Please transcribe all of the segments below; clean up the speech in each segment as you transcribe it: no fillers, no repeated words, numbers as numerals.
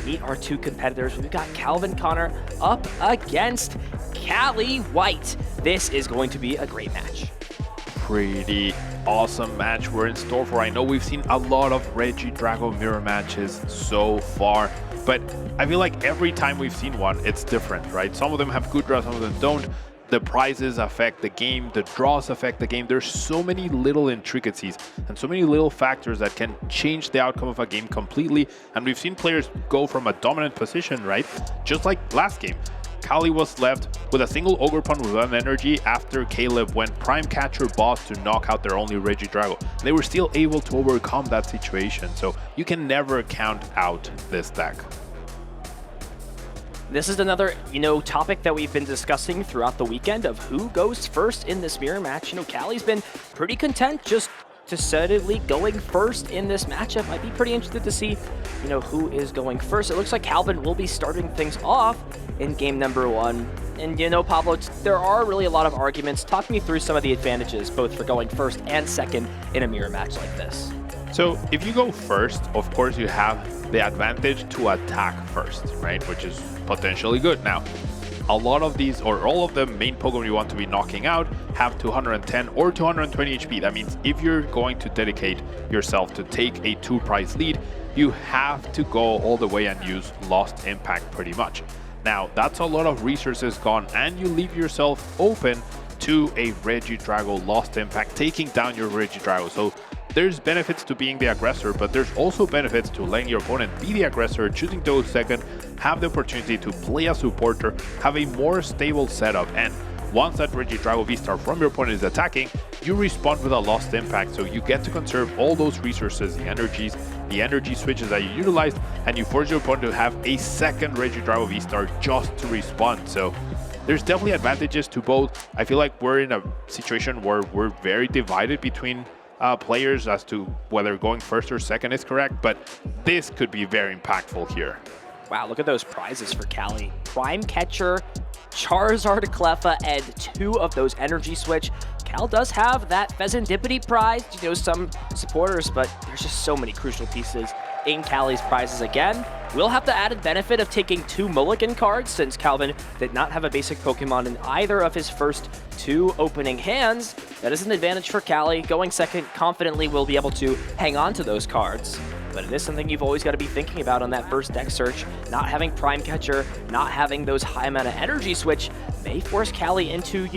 meet our two competitors. We've got Calvin Connor up against Cali Whit. This is going to be a great match. Pretty awesome match we're in store for. I know we've seen a lot of Regidrago mirror matches so far, but I feel like every time we've seen one, it's different, right? Some of them have good draws, some of them don't. The prizes affect the game, the draws affect the game. There's so many little intricacies and so many little factors that can change the outcome of a game completely. And we've seen players go from a dominant position, right? Just like last game. Cali was left with a single Ogre Pawn with 1 energy after Caleb went Prime Catcher Boss to knock out their only Regidrago. They were still able to overcome that situation, so you can never count out this deck. This is another, topic that we've been discussing throughout the weekend of who goes first in this mirror match. Cali's been pretty content just decidedly going first in this matchup. I'd be pretty interested to see, who is going first. It looks like Calvin will be starting things off in game number 1. And Pablo, there are really a lot of arguments. Talk me through some of the advantages, both for going first and second in a mirror match like this. So if you go first, of course you have the advantage to attack first, right? Which is potentially good. Now, a lot of these, or all of the main Pokemon you want to be knocking out have 210 or 220 HP. That means if you're going to dedicate yourself to take a 2-prize lead, you have to go all the way and use Lost Impact pretty much. Now, that's a lot of resources gone, and you leave yourself open to a Regidrago Lost Impact, taking down your Regidrago. So there's benefits to being the aggressor, but there's also benefits to letting your opponent be the aggressor, choosing to go second, have the opportunity to play a supporter, have a more stable setup, and once that Regidrago V-Star from your opponent is attacking, you respond with a Lost Impact, so you get to conserve all those resources, the energy switches that you utilized, and you force your opponent to have a second Regidrago V-Star just to respond. So there's definitely advantages to both. I feel like we're in a situation where we're very divided between players as to whether going first or second is correct, but this could be very impactful here. Wow, look at those prizes for Cali. Prime Catcher, Charizard Cleffa, and 2 of those Energy Switch. Cal does have that Pheasantipity prize, some supporters, but there's just so many crucial pieces in Cali's prizes again. We'll have the added benefit of taking 2 Mulligan cards since Calvin did not have a basic Pokemon in either of his first 2 opening hands. That is an advantage for Cali. Going second confidently will be able to hang on to those cards. But it is something you've always got to be thinking about on that first deck search. Not having Prime Catcher, not having those high amount of Energy Switch may force Cali into,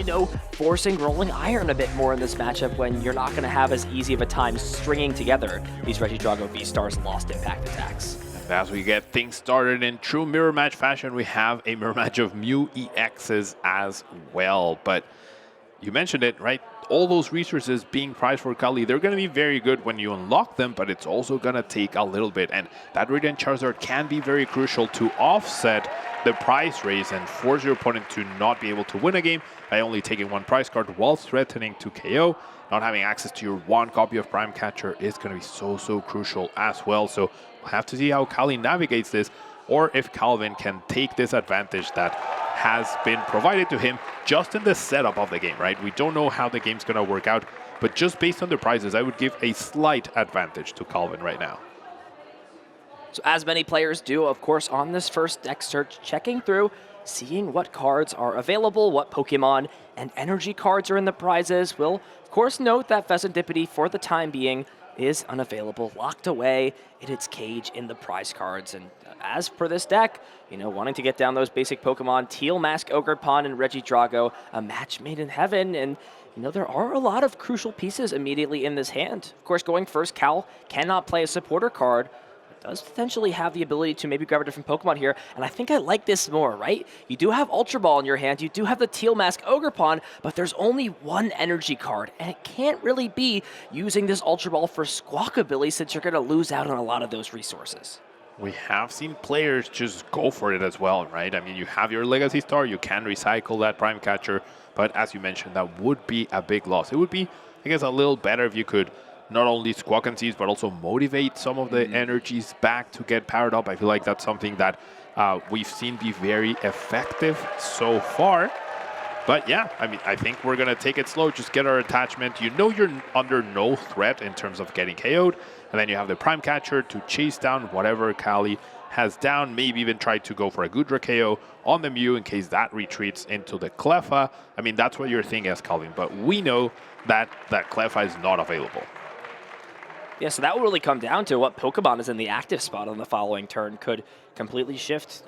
forcing Rolling Iron a bit more in this matchup when you're not going to have as easy of a time stringing together these Regidrago V-Stars and Lost Impact attacks. As we get things started in true mirror match fashion, we have a mirror match of Mew EXs as well. But you mentioned it, right? All those resources being prized for Cali, they're going to be very good when you unlock them, but it's also going to take a little bit. And that Radiant Charizard can be very crucial to offset the prize raise and force your opponent to not be able to win a game by only taking 1 prize card while threatening to KO. Not having access to your 1 copy of Prime Catcher is going to be so crucial as well. So we'll have to see how Cali navigates this, or if Calvin can take this advantage that has been provided to him just in the setup of the game, right? We don't know how the game's going to work out, but just based on the prizes, I would give a slight advantage to Calvin right now. So as many players do, of course, on this first deck search, checking through, seeing what cards are available, what Pokemon and energy cards are in the prizes. We'll, of course, note that Pheasantipity, for the time being, is unavailable, locked away in its cage in the prize cards. And as per this deck, wanting to get down those basic Pokemon, Teal Mask, Ogre Pawn, and Regidrago, a match made in heaven. And, there are a lot of crucial pieces immediately in this hand. Of course, going first, Cal cannot play a supporter card, but does potentially have the ability to maybe grab a different Pokemon here. And I think I like this more, right? You do have Ultra Ball in your hand, you do have the Teal Mask Ogre Pawn, but there's only 1 energy card, and it can't really be using this Ultra Ball for Squawkabilly since you're going to lose out on a lot of those resources. We have seen players just go for it as well, right? I mean, you have your Legacy Star, you can recycle that Prime Catcher, but as you mentioned, that would be a big loss. It would be, I guess, a little better if you could not only Squawk and Seize, but also motivate some of the energies back to get powered up. I feel like that's something that we've seen be very effective so far. But yeah, I mean, I think we're going to take it slow, just get our attachment. You're under no threat in terms of getting KO'd. And then you have the Prime Catcher to chase down whatever Cali has down, maybe even try to go for a Gudra KO on the Mew in case that retreats into the Cleffa. I mean, that's what you're thinking as Calvin, but we know that that Cleffa is not available. Yeah, so that will really come down to what Pokemon is in the active spot on the following turn. Could completely shift,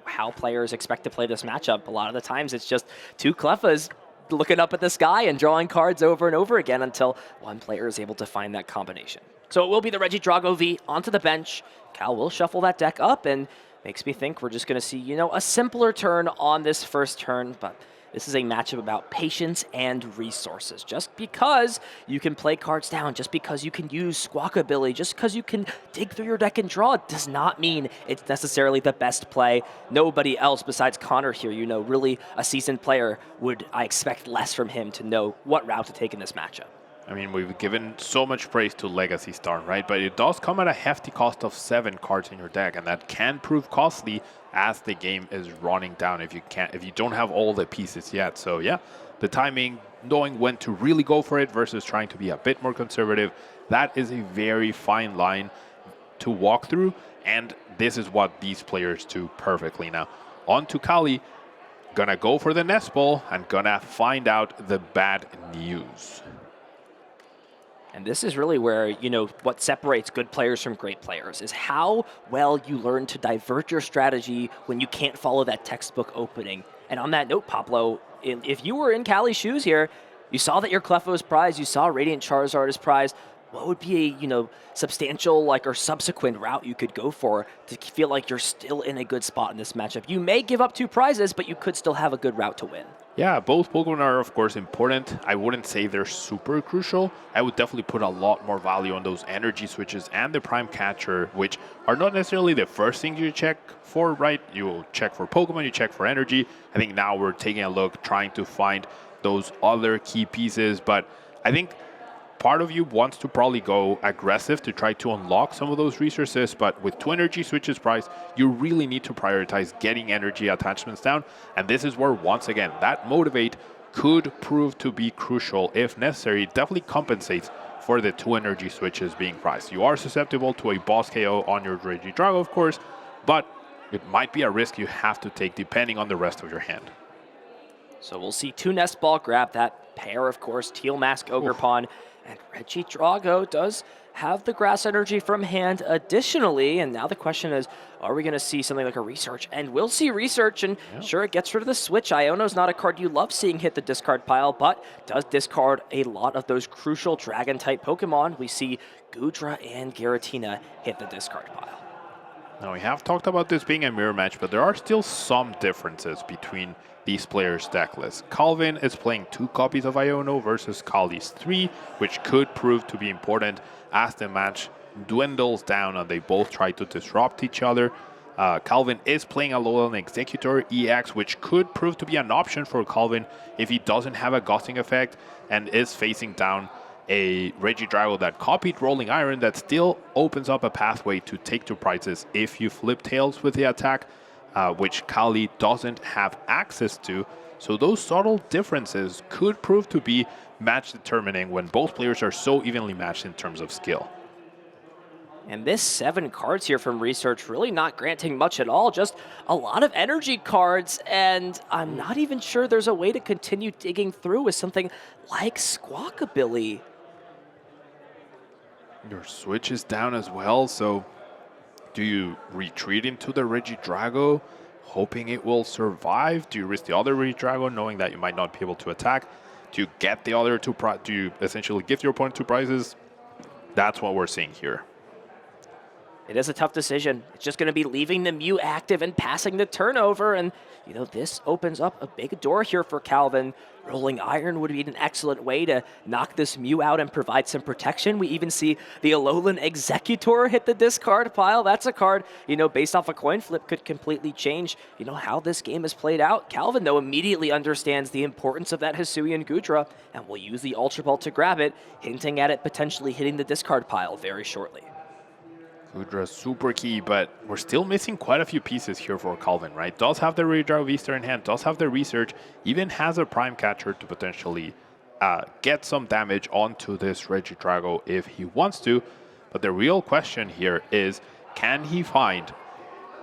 how players expect to play this matchup. A lot of the times it's just two Cleffas looking up at the sky and drawing cards over and over again until one player is able to find that combination. So it will be the Regidrago V onto the bench. Cal will shuffle that deck up, and makes me think we're just going to see, a simpler turn on this first turn, but this is a matchup about patience and resources. Just because you can play cards down, just because you can use Squawkabilly, just because you can dig through your deck and draw, does not mean it's necessarily the best play. Nobody else besides Connor here, really a seasoned player, I expect less from him to know what route to take in this matchup. I mean, we've given so much praise to Legacy Star, right? But it does come at a hefty cost of 7 cards in your deck, and that can prove costly as the game is running down if you don't have all the pieces yet. So yeah, the timing, knowing when to really go for it versus trying to be a bit more conservative, that is a very fine line to walk through, and this is what these players do perfectly. Now, on to Cali, gonna go for the Nest Ball and gonna find out the bad news. And this is really where, what separates good players from great players is how well you learn to divert your strategy when you can't follow that textbook opening. And on that note, Pablo, if you were in Cali's shoes here, you saw that your Cleffa was prized, you saw Radiant Charizard is prized, what would be a, substantial or subsequent route you could go for to feel like you're still in a good spot in this matchup? You may give up 2 prizes, but you could still have a good route to win. Yeah, both Pokemon are, of course, important. I wouldn't say they're super crucial. I would definitely put a lot more value on those energy switches and the Prime Catcher, which are not necessarily the first thing you check for, right? You check for Pokemon, you check for energy. I think now we're taking a look, trying to find those other key pieces. But I think part of you wants to probably go aggressive to try to unlock some of those resources, but with 2 energy switches priced, you really need to prioritize getting energy attachments down, and this is where, once again, that Motivate could prove to be crucial if necessary. It definitely compensates for the 2 energy switches being priced. You are susceptible to a boss KO on your Regidrago, of course, but it might be a risk you have to take depending on the rest of your hand. So we'll see 2 Nest Ball grab that pair, of course, Teal Mask, Ogerpon, and Regidrago does have the grass energy from hand additionally, and now the question is, are we going to see something like a Research? And we'll see Research, and sure, it gets rid of the switch. Iono's not a card you love seeing hit the discard pile, but does discard a lot of those crucial Dragon-type Pokemon. We see Gudra and Giratina hit the discard pile. Now, we have talked about this being a mirror match, but there are still some differences between these players' deck lists. Calvin is playing 2 copies of Iono versus Cali's 3, which could prove to be important as the match dwindles down and they both try to disrupt each other. Calvin is playing a Alolan Executor EX, which could prove to be an option for Calvin if he doesn't have a Gusting effect and is facing down a Regidrago that copied Rolling Iron that still opens up a pathway to take 2 prizes if you flip tails with the attack, which Cali doesn't have access to. So those subtle differences could prove to be match determining when both players are so evenly matched in terms of skill. And this 7 cards here from Research really not granting much at all, just a lot of energy cards, and I'm not even sure there's a way to continue digging through with something like Squawkabilly. Your switch is down as well, so do you retreat into the Regidrago, hoping it will survive? Do you risk the other Regidrago, knowing that you might not be able to attack? Do you get the other 2 prizes? Do you essentially give your opponent 2 prizes? That's what we're seeing here. It is a tough decision. It's just going to be leaving the Mew active and passing the turnover. And, this opens up a big door here for Calvin. Rolling Iron would be an excellent way to knock this Mew out and provide some protection. We even see the Alolan Executor hit the discard pile. That's a card, based off a coin flip could completely change, how this game is played out. Calvin, though, immediately understands the importance of that Hisuian Gudra and will use the Ultra Ball to grab it, hinting at it potentially hitting the discard pile very shortly. Gudra super key, but we're still missing quite a few pieces here for Calvin, right? Does have the Regidrago V-Star in hand, does have the Research, even has a Prime Catcher to potentially get some damage onto this Regidrago if he wants to. But the real question here is, can he find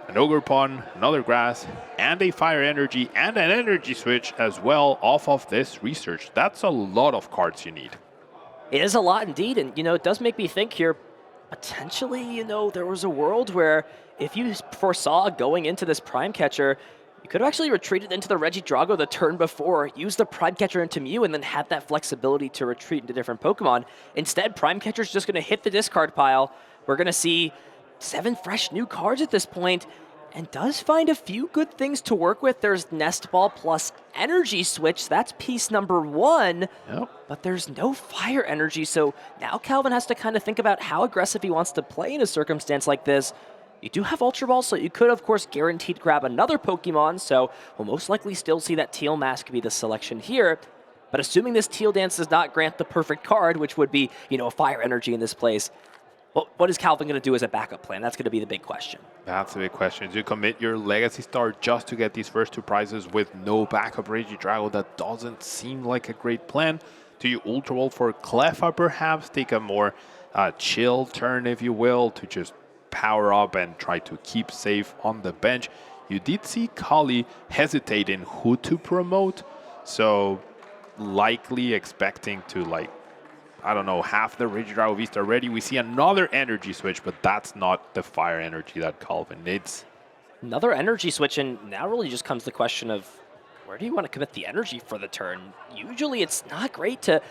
an Ogre Pawn, another Grass, and a Fire Energy, and an Energy Switch as well off of this research. That's a lot of cards you need. It is a lot indeed, and it does make me think here, potentially, there was a world where if you foresaw going into this Prime Catcher, you could have actually retreated into the Regidrago the turn before, use the Prime Catcher into Mew, and then have that flexibility to retreat into different Pokemon. Instead, Prime Catcher's just going to hit the discard pile. We're going to see 7 fresh new cards at this point, and does find a few good things to work with. There's Nest Ball plus Energy Switch. That's piece number 1. Yep. But there's no Fire Energy, so now Calvin has to kind of think about how aggressive he wants to play in a circumstance like this. You do have Ultra Ball, so you could, of course, guaranteed grab another Pokemon, so we'll most likely still see that Teal Mask be the selection here. But assuming this Teal Dance does not grant the perfect card, which would be, a Fire Energy in this place, what is Calvin going to do as a backup plan? That's going to be the big question. That's the big question. Do you commit your Legacy Star just to get these first 2 prizes with no backup Regidrago? That doesn't seem like a great plan. Do you Ultra Ball for Cleffa perhaps? Take a more chill turn, if you will, to just power up and try to keep safe on the bench. You did see Cali hesitate in who to promote, so likely expecting to, have the Regidrago Vista ready. We see another Energy Switch, but that's not the Fire Energy that Calvin needs. Another Energy Switch, and now really just comes the question of where do you want to commit the energy for the turn? Usually it's not great to,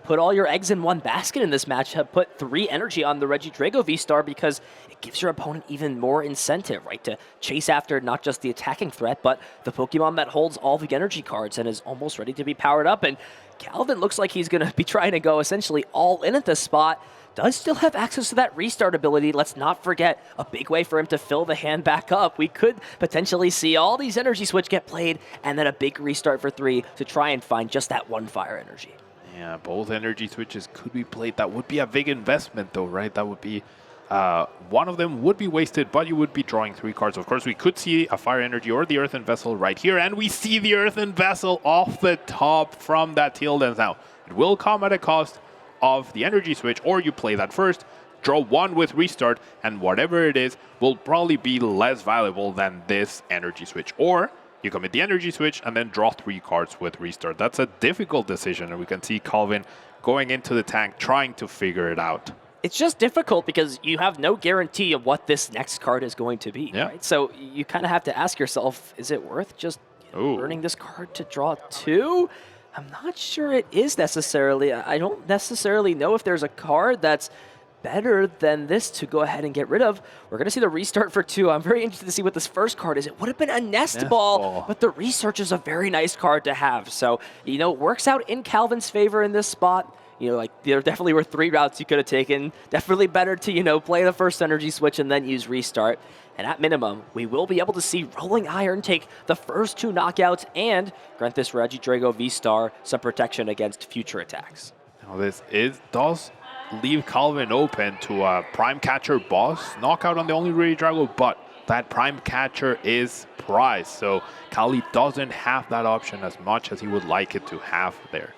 put all your eggs in one basket in this matchup, put 3 energy on the Regidrago V-Star because it gives your opponent even more incentive, right, to chase after not just the attacking threat, but the Pokemon that holds all the energy cards and is almost ready to be powered up. And Calvin looks like he's going to be trying to go essentially all in at this spot. Does still have access to that restart ability. Let's not forget, a big way for him to fill the hand back up. We could potentially see all these Energy Switch get played, and then a big restart for 3 to try and find just that 1 Fire Energy. Yeah, both Energy Switches could be played. That would be a big investment, though, right? That would be... one of them would be wasted, but you would be drawing 3 cards. Of course, we could see a Fire Energy or the Earthen Vessel right here, and we see the Earthen Vessel off the top from that Teal Dance. Now, it will come at a cost of the Energy Switch, or you play that first, draw 1 with Restart, and whatever it is will probably be less valuable than this Energy Switch. Or you commit the Energy Switch and then draw 3 cards with Restart. That's a difficult decision, and we can see Calvin going into the tank trying to figure it out. It's just difficult because you have no guarantee of what this next card is going to be, right? So you kind of have to ask yourself, is it worth just burning this card to draw 2? I'm not sure it is necessarily. I don't necessarily know if there's a card that's better than this to go ahead and get rid of. We're going to see the Restart for 2. I'm very interested to see what this first card is. It would have been a Nest Ball, but the Research is a very nice card to have. So, it works out in Calvin's favor in this spot. There definitely were 3 routes you could have taken. Definitely better to, play the first Energy Switch and then use Restart. And at minimum, we will be able to see Rolling Iron take the first 2 knockouts and grant this Regidrago V-Star some protection against future attacks. Now this does leave Calvin open to a Prime Catcher boss knockout on the only Regidrago, but that Prime Catcher is prized. So Cali doesn't have that option as much as he would like it to have there.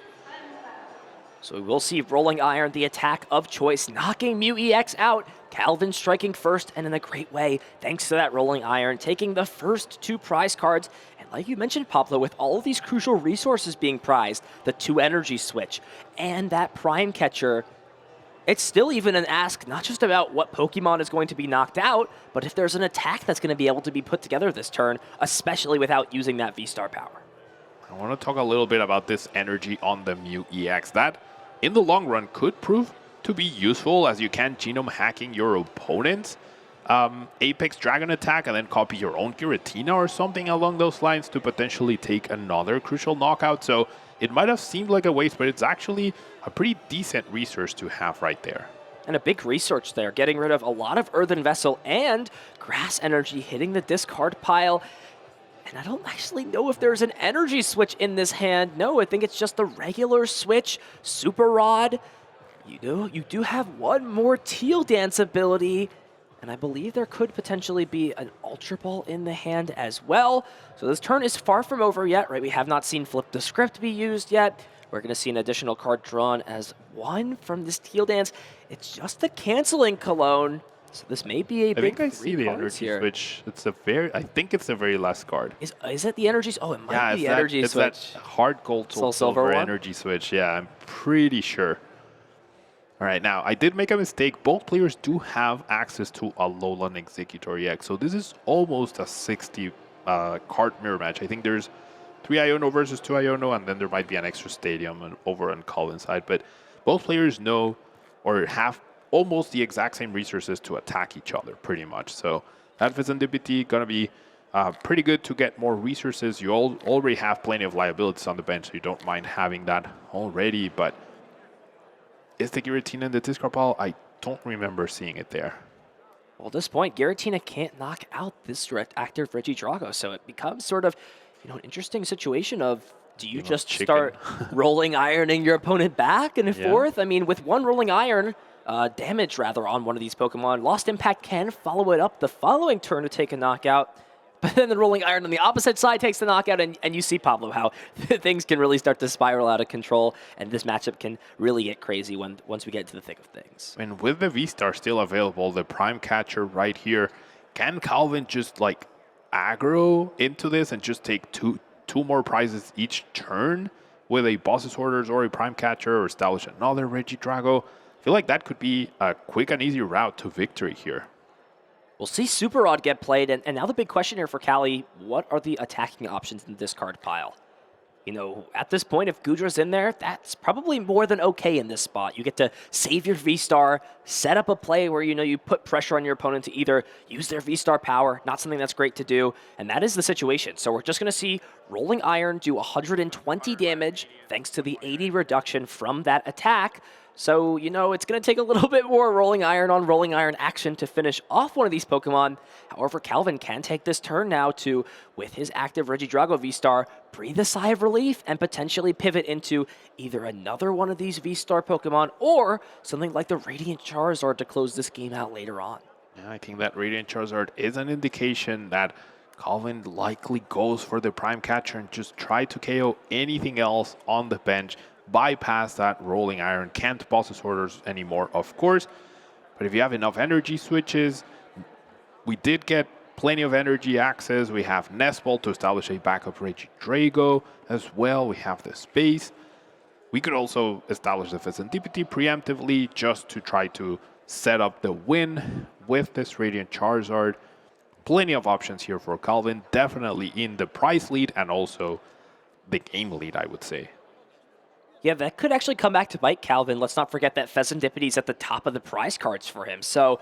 So we will see Rolling Iron, the attack of choice, knocking Mew EX out. Calvin striking first and in a great way, thanks to that Rolling Iron, taking the first 2 prize cards. And like you mentioned, Pablo, with all of these crucial resources being prized, the 2 Energy Switch and that Prime Catcher, it's still even an ask not just about what Pokemon is going to be knocked out, but if there's an attack that's going to be able to be put together this turn, especially without using that V-Star power. I want to talk a little bit about this energy on the Mew EX. That, in the long run, could prove to be useful as you can genome hacking your opponent's Apex Dragon attack and then copy your own Giratina or something along those lines to potentially take another crucial knockout. So it might have seemed like a waste, but it's actually a pretty decent resource to have right there. And a big research there, getting rid of a lot of Earthen Vessel and Grass Energy hitting the discard pile. And I don't actually know if there's an Energy Switch in this hand. No, I think it's just the regular Switch, Super Rod. You do have one more Teal Dance ability, and I believe there could potentially be an Ultra Ball in the hand as well. So this turn is far from over yet, right? We have not seen Flip the Script be used yet. We're going to see an additional card drawn as one from this Teal Dance. It's just the Canceling Cologne. So this may be a I big think I see the energy here. switch. I think it's the very last card. Is it the energy? Oh, it might Yeah, be the energy it's switch. that hard gold Soul soul Silver silver one? energy switch. Yeah, I'm pretty sure. All right, now I did make a mistake. Both players do have access to a Alolan Executor EX, so this is almost a 60 card mirror match. I think there's 3 Iono versus 2 Iono, and then there might be an extra stadium over on Colin's side. But both players know or have almost the exact same resources to attack each other, pretty much. So that Serendipity gonna be pretty good to get more resources. You already have plenty of liabilities on the bench, so you don't mind having that already. But is the Giratina in the discard pile? I don't remember seeing it there. Well, at this point, Giratina can't knock out this direct active Regidrago, so it becomes sort of, an interesting situation of, do you just start rolling ironing your opponent back and forth? I mean, with one rolling iron, damage rather on one of these Pokemon, Lost Impact can follow it up the following turn to take a knockout. But then the rolling iron on the opposite side takes the knockout, and you see, Pablo, how things can really start to spiral out of control, and this matchup can really get crazy once we get into the thick of things. And with the V-Star still available, the Prime Catcher right here, can Calvin just like aggro into this and just take two more prizes each turn with a Boss's Orders or a Prime Catcher, or establish another Regidrago? I feel like that could be a quick and easy route to victory here. We'll see Super Rod get played, and now the big question here for Cali, what are the attacking options in the discard pile? At this point, if Gudra's in there, that's probably more than okay in this spot. You get to save your V-Star, set up a play where, you put pressure on your opponent to either use their V-Star power, not something that's great to do, and that is the situation. So we're just going to see Rolling Iron do 120 damage thanks to the 80 reduction from that attack. So, it's going to take a little bit more Rolling Iron on Rolling Iron action to finish off one of these Pokemon. However, Calvin can take this turn now to, with his active Regidrago V-Star, breathe a sigh of relief and potentially pivot into either another one of these V-Star Pokemon or something like the Radiant Charizard to close this game out later on. Yeah, I think that Radiant Charizard is an indication that Calvin likely goes for the Prime Catcher and just try to KO anything else on the bench. Bypass that Rolling Iron, can't Boss's Orders anymore, of course. But if you have enough energy switches, we did get plenty of energy access. We have Nest Ball to establish a backup Regidrago as well. We have the space. We could also establish the Serendipity preemptively just to try to set up the win with this Radiant Charizard. Plenty of options here for Calvin. Definitely in the price lead and also the game lead, I would say. Yeah, that could actually come back to bite Calvin. Let's not forget that Serendipity at the top of the prize cards for him. So,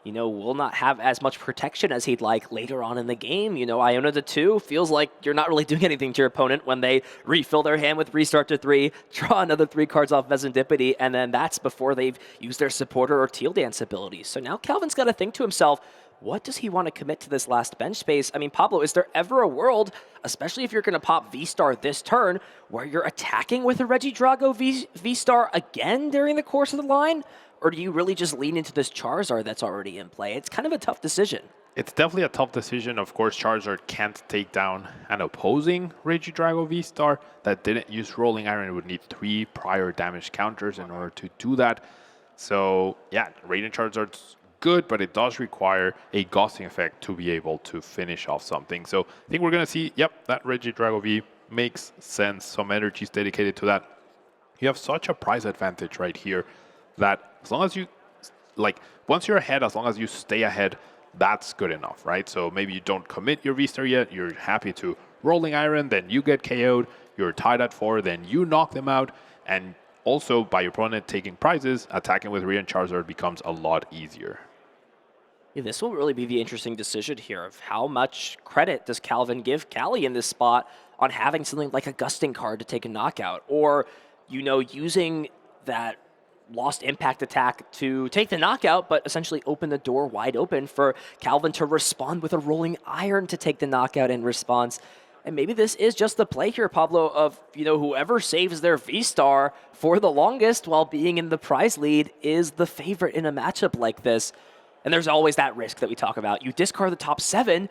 will not have as much protection as he'd like later on in the game. Iona to 2 feels like you're not really doing anything to your opponent when they refill their hand with Restart to 3, draw another 3 cards off Serendipity, and then that's before they've used their Supporter or Teal Dance abilities. So now Calvin's got to think to himself, what does he want to commit to this last bench space? I mean, Pablo, is there ever a world, especially if you're going to pop V-Star this turn, where you're attacking with a Regidrago V-Star again during the course of the line? Or do you really just lean into this Charizard that's already in play? It's kind of a tough decision. It's definitely a tough decision. Of course, Charizard can't take down an opposing Regidrago V-Star that didn't use Rolling Iron. It would need 3 prior damage counters in order to do that. So, yeah, Radiant Charizard's good, but it does require a ghosting effect to be able to finish off something. So I think we're going to see, yep, that Regidrago V makes sense. Some energies dedicated to that. You have such a price advantage right here that as long as you, once you're ahead, as long as you stay ahead, that's good enough, right? So maybe you don't commit your V-Star yet. You're happy to Rolling Iron, then you get KO'd. You're tied at 4, then you knock them out. And also, by your opponent taking prizes, attacking with Radiant Charizard becomes a lot easier. Yeah, this will really be the interesting decision here of how much credit does Calvin give Cali in this spot on having something like a gusting card to take a knockout, or, using that Lost Impact attack to take the knockout, but essentially open the door wide open for Calvin to respond with a Rolling Iron to take the knockout in response. And maybe this is just the play here, Pablo, of, whoever saves their V-Star for the longest while being in the prize lead is the favorite in a matchup like this. And there's always that risk that we talk about. You discard the top 7,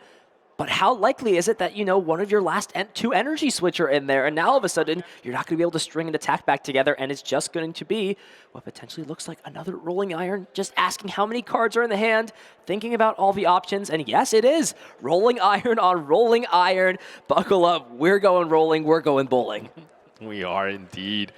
But how likely is it that, one of your last two energy switch are in there, and now all of a sudden, you're not going to be able to string an attack back together, and it's just going to be what potentially looks like another Rolling Iron, just asking how many cards are in the hand, thinking about all the options, and yes, it is Rolling Iron on Rolling Iron. Buckle up, we're going rolling, we're going bowling. We are indeed.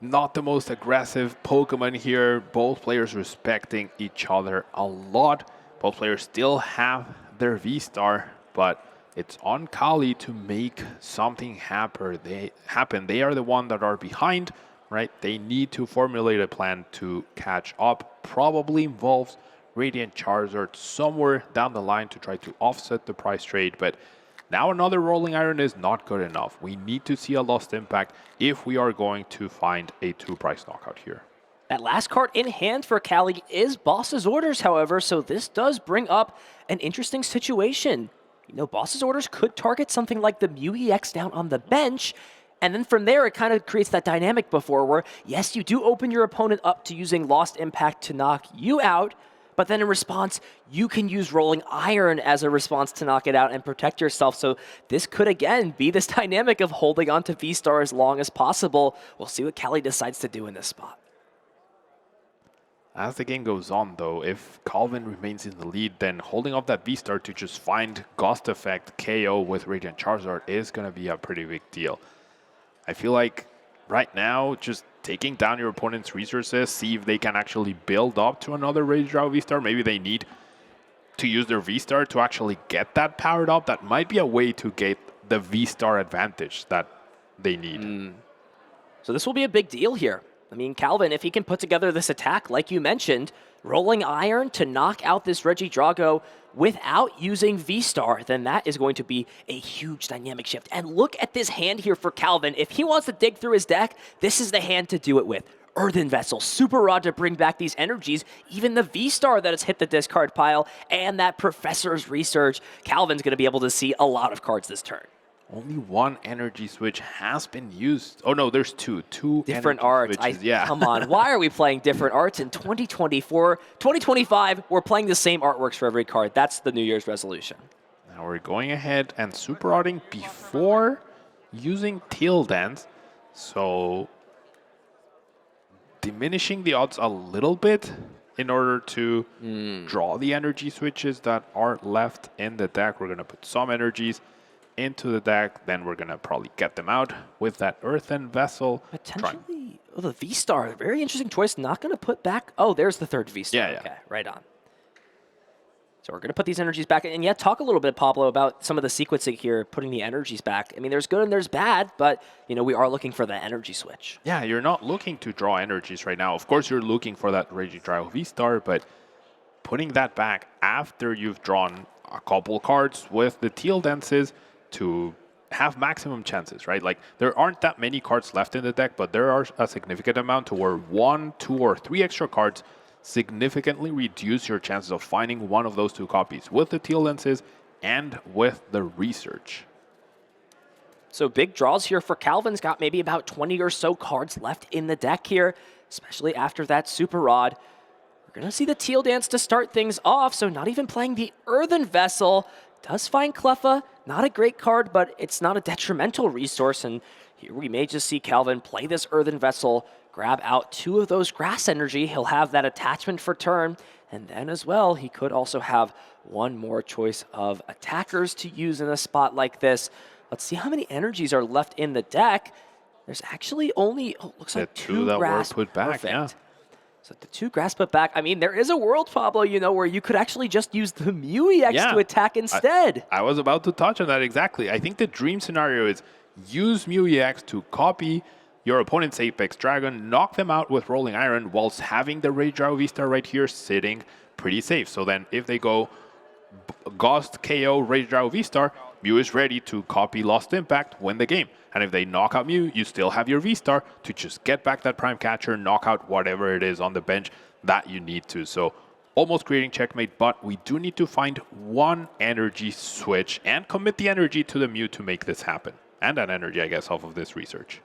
Not the most aggressive Pokemon here. Both players respecting each other a lot. Both players still have their V-Star, but it's on Cali to make something happen. They are the one that are behind, right? They need to formulate a plan to catch up. Probably involves Radiant Charizard somewhere down the line to try to offset the price trade, but now another Rolling Iron is not good enough. We need to see a Lost Impact if we are going to find a 2-price knockout here. That last card in hand for Cali is Boss's Orders, however, so this does bring up an interesting situation. Boss's Orders could target something like the Mew EX down on the bench, and then from there it kind of creates that dynamic before where, yes, you do open your opponent up to using Lost Impact to knock you out, but then in response, you can use Rolling Iron as a response to knock it out and protect yourself. So this could, again, be this dynamic of holding on to V-Star as long as possible. We'll see what Cali decides to do in this spot. As the game goes on, though, if Calvin remains in the lead, then holding off that V-Star to just find Ghost Effect KO with Radiant Charizard is going to be a pretty big deal. I feel like right now, just taking down your opponent's resources, see if they can actually build up to another Rage Draw V-Star. Maybe they need to use their V-Star to actually get that powered up. That might be a way to get the V-Star advantage that they need. So this will be a big deal here. I mean, Calvin, if he can put together this attack, like you mentioned, Rolling Iron to knock out this Regidrago without using V-Star, then that is going to be a huge dynamic shift. And look at this hand here for Calvin. If he wants to dig through his deck, this is the hand to do it with. Earthen Vessel, Super Rod to bring back these energies, even the V-Star that has hit the discard pile, and that Professor's Research. Calvin's going to be able to see a lot of cards this turn. Only one energy switch has been used. Oh no, there's two different arts. Yeah. Come on, why are we playing different arts in 2024? 2025, we're playing the same artworks for every card. That's the New Year's resolution. Now we're going ahead and super rodding before using Teal Dance. So diminishing the odds a little bit in order to draw the energy switches that are left in the deck. We're going to put some energies into the deck, then we're going to probably get them out with that Earthen Vessel. Potentially, the V-Star, very interesting choice. Not going to put back, there's the third V-Star. Yeah. Okay, right on. So we're going to put these energies back. And talk a little bit, Pablo, about some of the sequencing here, putting the energies back. I mean, there's good and there's bad, but, we are looking for the energy switch. Yeah, you're not looking to draw energies right now. Of course, you're looking for that Regidrago V-Star, but putting that back after you've drawn a couple cards with the Teal Dances to have maximum chances, right? Like, there aren't that many cards left in the deck, but there are a significant amount to where 1, 2, or 3 extra cards significantly reduce your chances of finding one of those two copies with the Teal Lenses and with the Research. So big draws here for Calvin's got maybe about 20 or so cards left in the deck here, especially after that Super Rod. We're going to see the Teal Dance to start things off, so not even playing the Earthen Vessel. Does find Cleffa, not a great card, but it's not a detrimental resource, and here we may just see Calvin play this Earthen Vessel, grab out 2 of those Grass Energy. He'll have that attachment for turn, and then as well, he could also have one more choice of attackers to use in a spot like this. Let's see how many energies are left in the deck. There's actually only, looks like 2 that Grass. were put back. Perfect. Yeah. So the 2 Grass put back. I mean, there is a world, Pablo, where you could actually just use the Mew EX to attack instead. I was about to touch on that exactly. I think the dream scenario is use Mew EX to copy your opponent's Apex Dragon, knock them out with Rolling Iron, whilst having the Regidrago V-Star right here sitting pretty safe. So then if they go Ghost KO Regidrago V-Star, Mew is ready to copy Lost Impact, win the game. And if they knock out Mew, you still have your V-Star to just get back that Prime Catcher, knock out whatever it is on the bench that you need to. So almost creating checkmate, but we do need to find one energy switch and commit the energy to the Mew to make this happen. And an energy, I guess, off of this Research.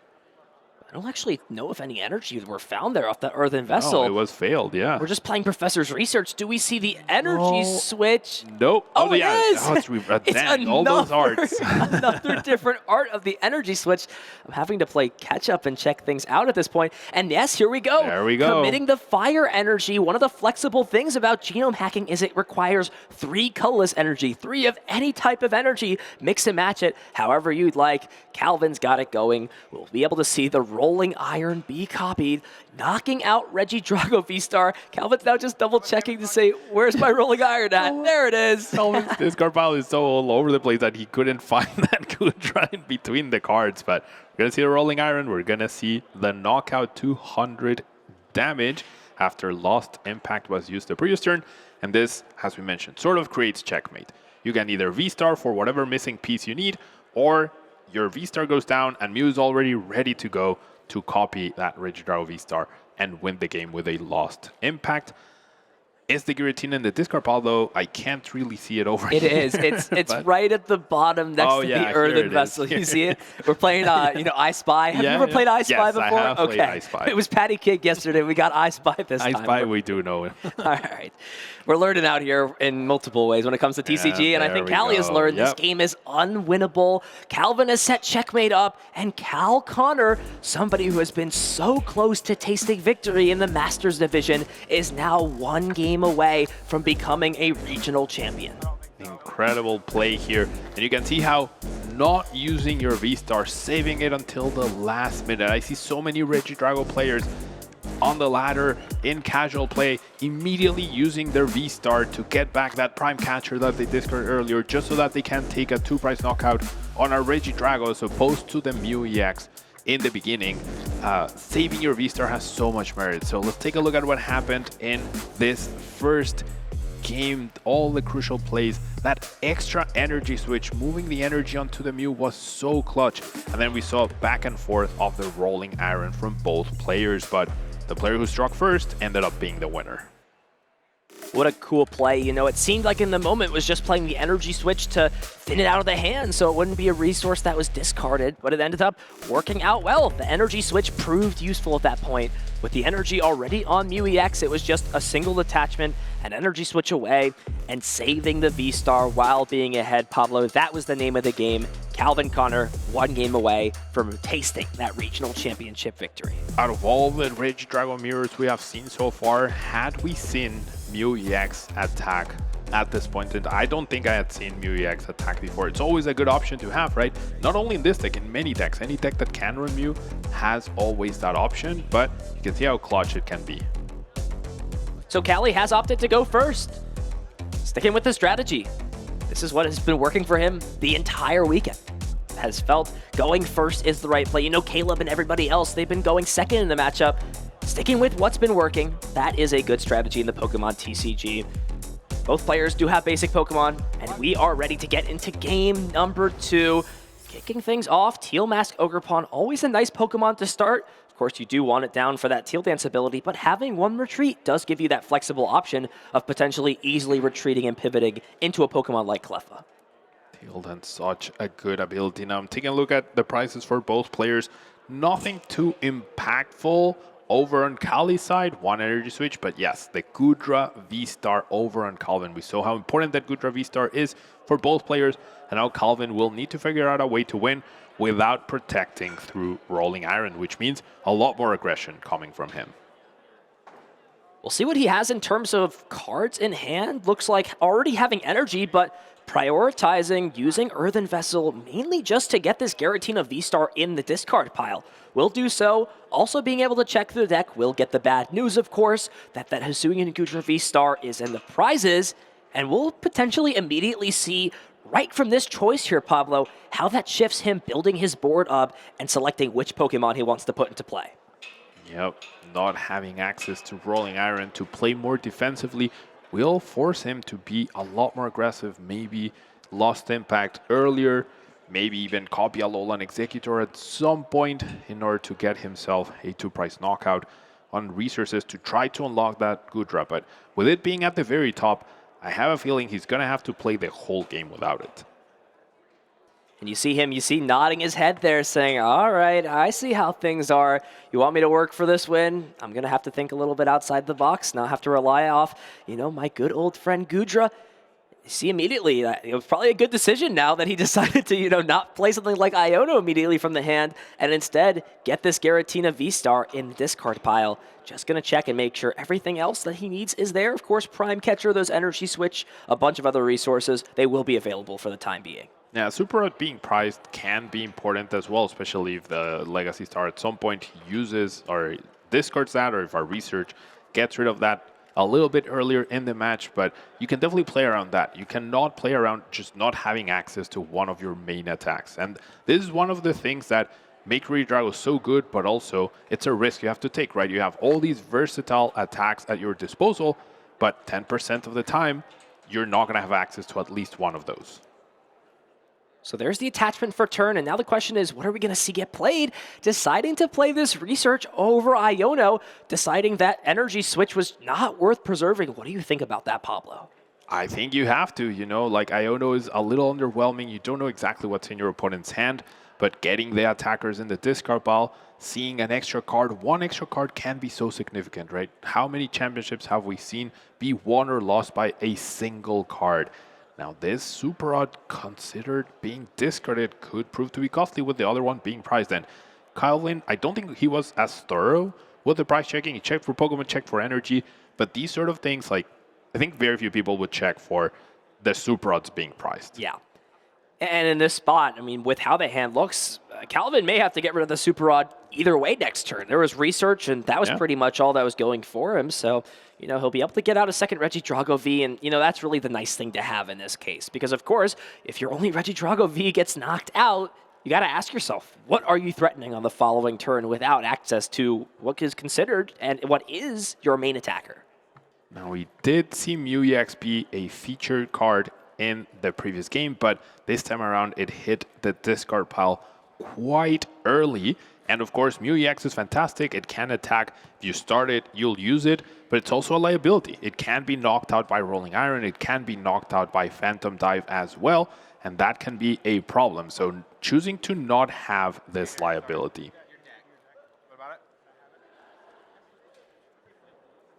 I don't actually know if any energy were found there off that earthen vessel. Oh, it was failed, yeah. We're just playing Professor's Research. Do we see the energy switch? Nope. Oh, it yeah. is! Oh, It's dang, all those arts. another different art of the energy switch. I'm having to play catch up and check things out at this point. And yes, here we go. There we go. Committing the fire energy. One of the flexible things about genome hacking is it requires 3 colorless energy, 3 of any type of energy. Mix and match it however you'd like. Calvin's got it going. We'll be able to see the Rolling Iron be copied, knocking out Reggie Drago V-Star. Calvin's now just double checking to say, where's my Rolling Iron at? There it is. Calvin's discard pile is so all over the place that he couldn't find that Kudra in between the cards. But we're going to see the Rolling Iron. We're going to see the knockout 200 damage after Lost Impact was used the previous turn. And this, as we mentioned, sort of creates checkmate. You can either V-Star for whatever missing piece you need, or your V-Star goes down and Mew is already ready to go to copy that Regidrago V-Star and win the game with a Lost Impact. Is the Giratina in the discard pile, though? I can't really see it over It here. is. It's right at the bottom next to the earthen vessel. You see it? We're playing, I Spy. Have you ever played I Spy before? Yes, I have played okay. I Spy. It was Patty Cake yesterday. We got I Spy this time. I Spy, we do know it. All right. We're learning out here in multiple ways when it comes to TCG, and I think Cali has learned this game is unwinnable. Calvin has set checkmate up, and Cal Connor, somebody who has been so close to tasting victory in the Masters division, is now 1 game away from becoming a regional champion. Incredible play here. And you can see how not using your V-Star, saving it until the last minute. I see so many Regidrago players on the ladder in casual play, immediately using their V-Star to get back that prime catcher that they discarded earlier, just so that they can take a 2-price knockout on a Regidrago as opposed to the Mew EX in the beginning. Saving your V-Star has so much merit. So let's take a look at what happened in this first game. All the crucial plays, that extra energy switch, moving the energy onto the Mew was so clutch. And then we saw back and forth of the Rolling Iron from both players, but the player who struck first ended up being the winner. What a cool play. It seemed like in the moment it was just playing the energy switch to thin it out of the hand so it wouldn't be a resource that was discarded, but it ended up working out well. The energy switch proved useful at that point. With the energy already on Mew EX, it was just a single attachment, an energy switch away, and saving the V-Star while being ahead. Pablo, that was the name of the game. Calvin Connor, 1 game away from tasting that regional championship victory. Out of all the Regidrago mirrors we have seen so far, had we seen Mew EX attack at this point, and I don't think I had seen Mew EX attack before. It's always a good option to have, right? Not only in this deck, in many decks. Any deck that can run Mew has always that option, but you can see how clutch it can be. So Cali has opted to go first, sticking with the strategy. This is what has been working for him the entire weekend. Has felt going first is the right play. Caleb and everybody else, they've been going second in the matchup. Sticking with what's been working, that is a good strategy in the Pokemon TCG. Both players do have basic Pokemon, and we are ready to get into game number 2. Kicking things off, Teal Mask Ogerpon, always a nice Pokemon to start. Of course, you do want it down for that Teal Dance ability, but having 1 retreat does give you that flexible option of potentially easily retreating and pivoting into a Pokemon like Cleffa. Teal Dance, such a good ability. Now I'm taking a look at the prices for both players. Nothing too impactful over on Cali's side, 1 energy switch, but yes, the Gudra V-Star over on Calvin. We saw how important that Gudra V-Star is for both players, and now Calvin will need to figure out a way to win without protecting through Rolling Iron, which means a lot more aggression coming from him. We'll see what he has in terms of cards in hand. Looks like already having energy, but prioritizing using Earthen Vessel mainly just to get this Giratina V-Star in the discard pile. Will do so. Also being able to check the deck will get the bad news, of course, that Hisuian Gudra V-Star is in the prizes, and we'll potentially immediately see right from this choice here, Pablo, how that shifts him building his board up and selecting which Pokemon he wants to put into play. Yep, not having access to Rolling Iron to play more defensively will force him to be a lot more aggressive, maybe Lost Impact earlier, maybe even copy Alolan Executor at some point in order to get himself a 2-price knockout on resources to try to unlock that Gudra. But with it being at the very top, I have a feeling he's going to have to play the whole game without it. And you see nodding his head there saying, all right, I see how things are. You want me to work for this win? I'm going to have to think a little bit outside the box, not have to rely off, my good old friend Gudra. You see immediately that it was probably a good decision now that he decided to, not play something like Iono immediately from the hand and instead get this Giratina V-Star in the discard pile. Just going to check and make sure everything else that he needs is there. Of course, Prime Catcher, those Energy Switch, a bunch of other resources, they will be available for the time being. Yeah, Super Rod being prized can be important as well, especially if the Legacy Star at some point uses or discards that, or if our research gets rid of that a little bit earlier in the match. But you can definitely play around that. You cannot play around just not having access to one of your main attacks. And this is one of the things that make Regidrago so good, but also it's a risk you have to take, right? You have all these versatile attacks at your disposal, but 10% of the time, you're not going to have access to at least one of those. So there's the attachment for turn, and now the question is, what are we going to see get played? Deciding to play this research over Iono, deciding that Energy Switch was not worth preserving. What do you think about that, Pablo? I think you have to, like Iono is a little underwhelming. You don't know exactly what's in your opponent's hand, but getting the attackers in the discard pile, seeing an extra card, one extra card can be so significant, right? How many championships have we seen be won or lost by a single card? Now, this Super Rod, considered being discarded, could prove to be costly with the other one being prized. And Calvin, I don't think he was as thorough with the price checking. He checked for Pokemon, checked for energy. But these sort of things, I think very few people would check for the Super Rods being prized. Yeah. And in this spot, with how the hand looks, Calvin may have to get rid of the Super Rod either way next turn. There was research, and that was pretty much all that was going for him. So, he'll be able to get out a second Regidrago V, and, that's really the nice thing to have in this case. Because, of course, if your only Regidrago V gets knocked out, you got to ask yourself, what are you threatening on the following turn without access to what is considered and what is your main attacker? Now, we did see Mew EX be a featured card in the previous game, but this time around it hit the discard pile quite early. And of course, Mew EX is fantastic. It can attack. If you start it, you'll use it, but it's also a liability. It can be knocked out by Rolling Iron. It can be knocked out by Phantom Dive as well, and that can be a problem. So choosing to not have this liability.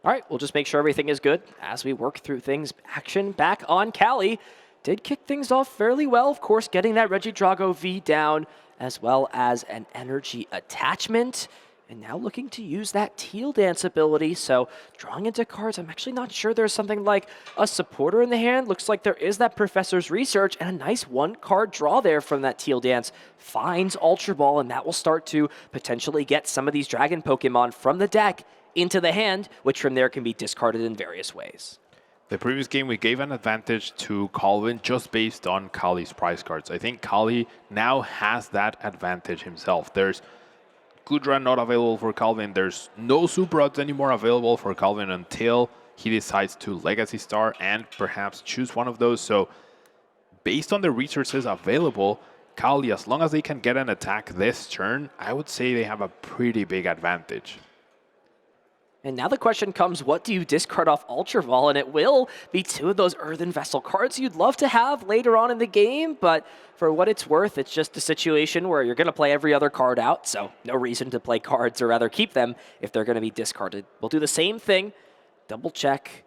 All right, we'll just make sure everything is good as we work through things. Action back on Cali. Did kick things off fairly well, of course, getting that Regidrago V down, as well as an energy attachment. And now looking to use that Teal Dance ability. So drawing into cards, I'm actually not sure there's something like a supporter in the hand. Looks like there is that Professor's Research and a nice one-card draw there from that Teal Dance. Finds Ultra Ball, and that will start to potentially get some of these Dragon Pokemon from the deck into the hand, which from there can be discarded in various ways. The previous game, we gave an advantage to Calvin just based on Cali's prize cards. I think Cali now has that advantage himself. There's Gudra not available for Calvin. There's no Super Rods anymore available for Calvin until he decides to Legacy Star and perhaps choose one of those. So based on the resources available, Cali, as long as they can get an attack this turn, I would say they have a pretty big advantage. And now the question comes, what do you discard off Ultra Ball? And it will be two of those Earthen Vessel cards you'd love to have later on in the game, but for what it's worth, it's just a situation where you're going to play every other card out, so no reason to play cards or rather keep them if they're going to be discarded. We'll do the same thing, double check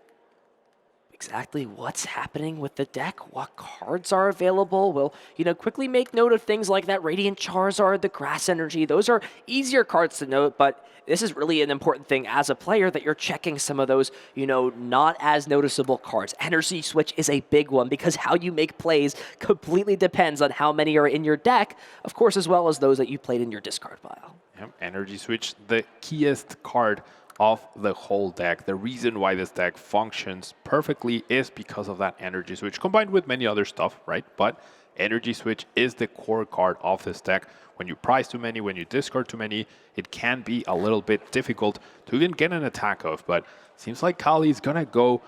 exactly what's happening with the deck, what cards are available. We'll, quickly make note of things like that Radiant Charizard, the Grass Energy. Those are easier cards to note, but this is really an important thing as a player that you're checking some of those, not as noticeable cards. Energy Switch is a big one because how you make plays completely depends on how many are in your deck, of course, as well as those that you played in your discard pile. Yep, Energy Switch, the keyest card of the whole deck. The reason why this deck functions perfectly is because of that Energy Switch, combined with many other stuff, right? But Energy Switch is the core card of this deck. When you prize too many, when you discard too many, it can be a little bit difficult to even get an attack of. But seems like Cali is going to go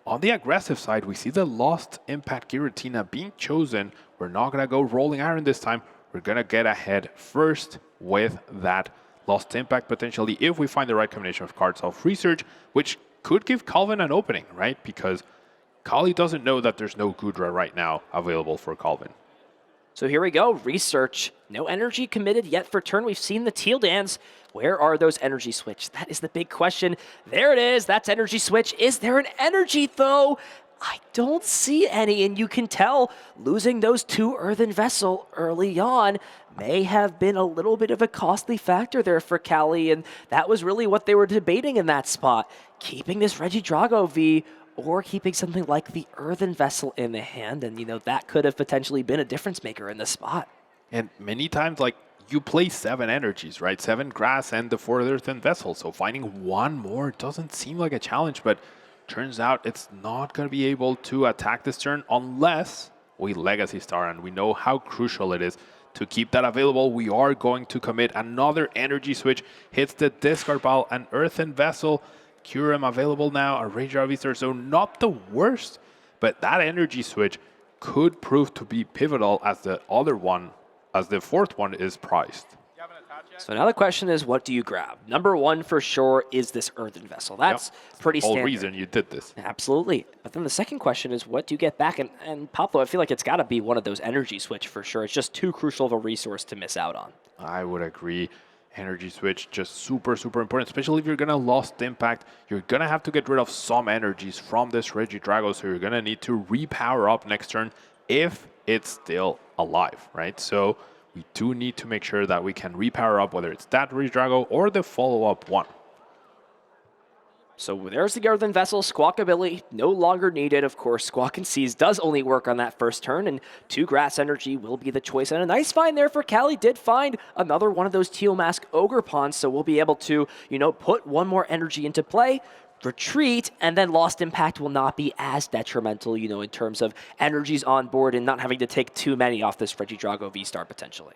on the aggressive side. We see the Lost Impact Giratina being chosen. We're not going to go Rolling Iron this time. We're going to get ahead first with that Lost Impact, potentially, if we find the right combination of cards of Research, which could give Calvin an opening, right? Because Cali doesn't know that there's no Gudra right now available for Calvin. So here we go, research. No energy committed yet for turn. We've seen the teal dance. Where are those energy switch? That is the big question. There it is, that's energy switch. Is there an energy though? I don't see any, and you can tell losing those 2 earthen vessel early on may have been a little bit of a costly factor there for Cali, and that was really what they were debating in that spot. Keeping this Regidrago V or keeping something like the earthen vessel in the hand, and that could have potentially been a difference maker in this spot. And many times, like, you play 7 energies, right? 7 grass and the 4 earthen vessel. So finding one more doesn't seem like a challenge, but turns out it's not going to be able to attack this turn unless we Legacy Star, and we know how crucial it is to keep that available. We are going to commit another energy switch, hits the discard pile, an earthen vessel, Kyurem available now, a Ranger Avistar, so not the worst, but that energy switch could prove to be pivotal as the other one, as the 4th one is priced. So now the question is, what do you grab? Number 1 for sure is this earthen vessel. That's pretty standard. The whole reason you did this. Absolutely. But then the second question is, what do you get back? And Pablo, I feel like it's got to be one of those energy switch for sure. It's just too crucial of a resource to miss out on. I would agree. Energy switch just super, super important, especially if you're going to lost impact. You're going to have to get rid of some energies from this Regidrago, so you're going to need to repower up next turn if it's still alive, right? So we do need to make sure that we can repower up, whether it's that Regidrago or the follow-up one. So there's the earthen vessel, Squawk ability, no longer needed. Of course, Squawk and Seize does only work on that first turn, and 2 grass energy will be the choice. And a nice find there for Cali. Did find another one of those Teal Mask Ogre Pawns, so we'll be able to, put one more energy into play, retreat, and then lost impact will not be as detrimental, in terms of energies on board and not having to take too many off this Regidrago V-Star potentially.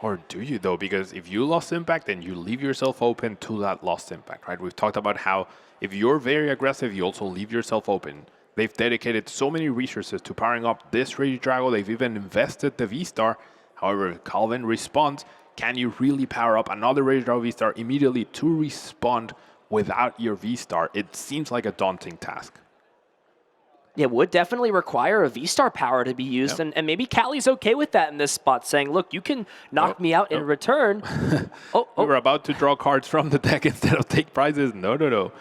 Or do you, though? Because if you lost impact, then you leave yourself open to that lost impact, right? We've talked about how if you're very aggressive, you also leave yourself open. They've dedicated so many resources to powering up this Regidrago. They've even invested the V-Star. However, Calvin responds, can you really power up another Regidrago V-Star immediately to respond without your V-Star? It seems like a daunting task. It would definitely require a V-Star power to be used, and maybe Cali's okay with that in this spot, saying, look, you can knock me out in return. We were about to draw cards from the deck instead of take prizes. No.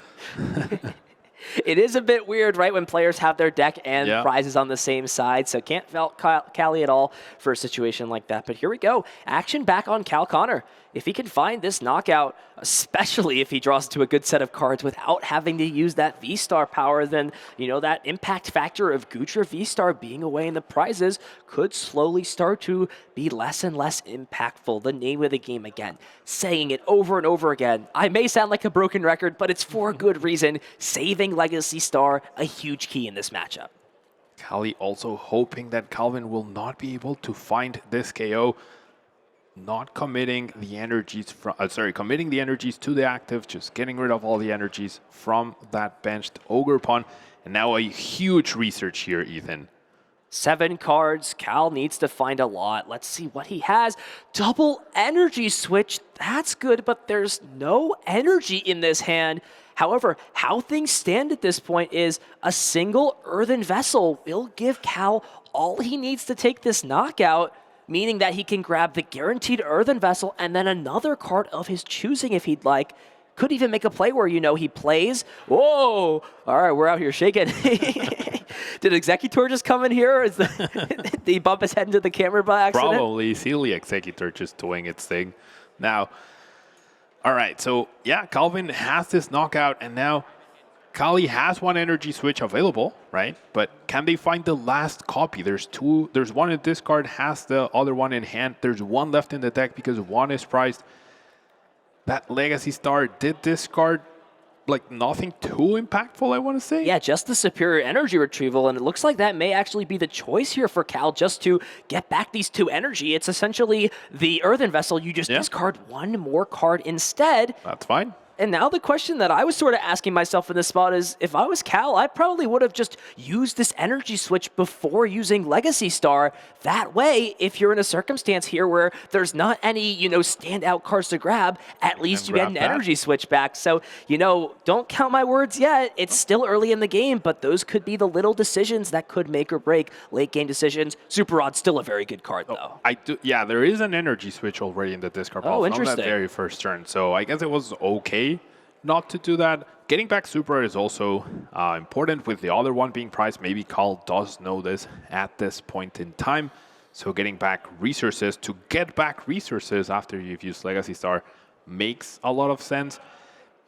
It is a bit weird, right, when players have their deck and prizes on the same side, so can't fault Cali at all for a situation like that. But here we go. Action back on Cal Connor. If he can find this knockout, especially if he draws to a good set of cards without having to use that V-Star power, then, that impact factor of Gutra V-Star being away in the prizes could slowly start to be less and less impactful. The name of the game again, saying it over and over again. I may sound like a broken record, but it's for a good reason. Saving Legacy Star, a huge key in this matchup. Cali also hoping that Calvin will not be able to find this KO. Not committing the energies from, committing the energies to the active, just getting rid of all the energies from that benched Ogre Pawn. And now a huge research here, Ethan. 7 cards. Cal needs to find a lot. Let's see what he has. Double energy switch. That's good, but there's no energy in this hand. However, how things stand at this point is a single earthen vessel will give Cal all he needs to take this knockout, meaning that he can grab the guaranteed earthen vessel and then another card of his choosing if he'd like. Could even make a play where, he plays. Whoa! All right, we're out here shaking. Did Executor just come in here? Did he bump his head into the camera by accident? Probably. Silly Executor just doing its thing. Now, all right, so yeah, Calvin has this knockout, and now Cali has one energy switch available, right? But can they find the last copy? There's 2. There's one in this card, has the other one in hand. There's one left in the deck because one is prized. That Legacy Star did discard like nothing too impactful, I want to say. Yeah, just the superior energy retrieval, and it looks like that may actually be the choice here for Cal just to get back these 2 energy. It's essentially the earthen vessel. You just discard one more card instead. That's fine. And now the question that I was sort of asking myself in this spot is, if I was Cal, I probably would have just used this energy switch before using Legacy Star. That way, if you're in a circumstance here where there's not any, standout cards to grab, at least you get an energy switch back. So, don't count my words yet. It's still early in the game, but those could be the little decisions that could make or break late game decisions. Super Rod's still a very good card, though. Yeah, there is an energy switch already in the discard pile from that very first turn. So I guess it was okay not to do that. Getting back Super Rod is also important, with the other one being priced. Maybe Carl does know this at this point in time. So getting back resources to get back resources after you've used Legacy Star makes a lot of sense.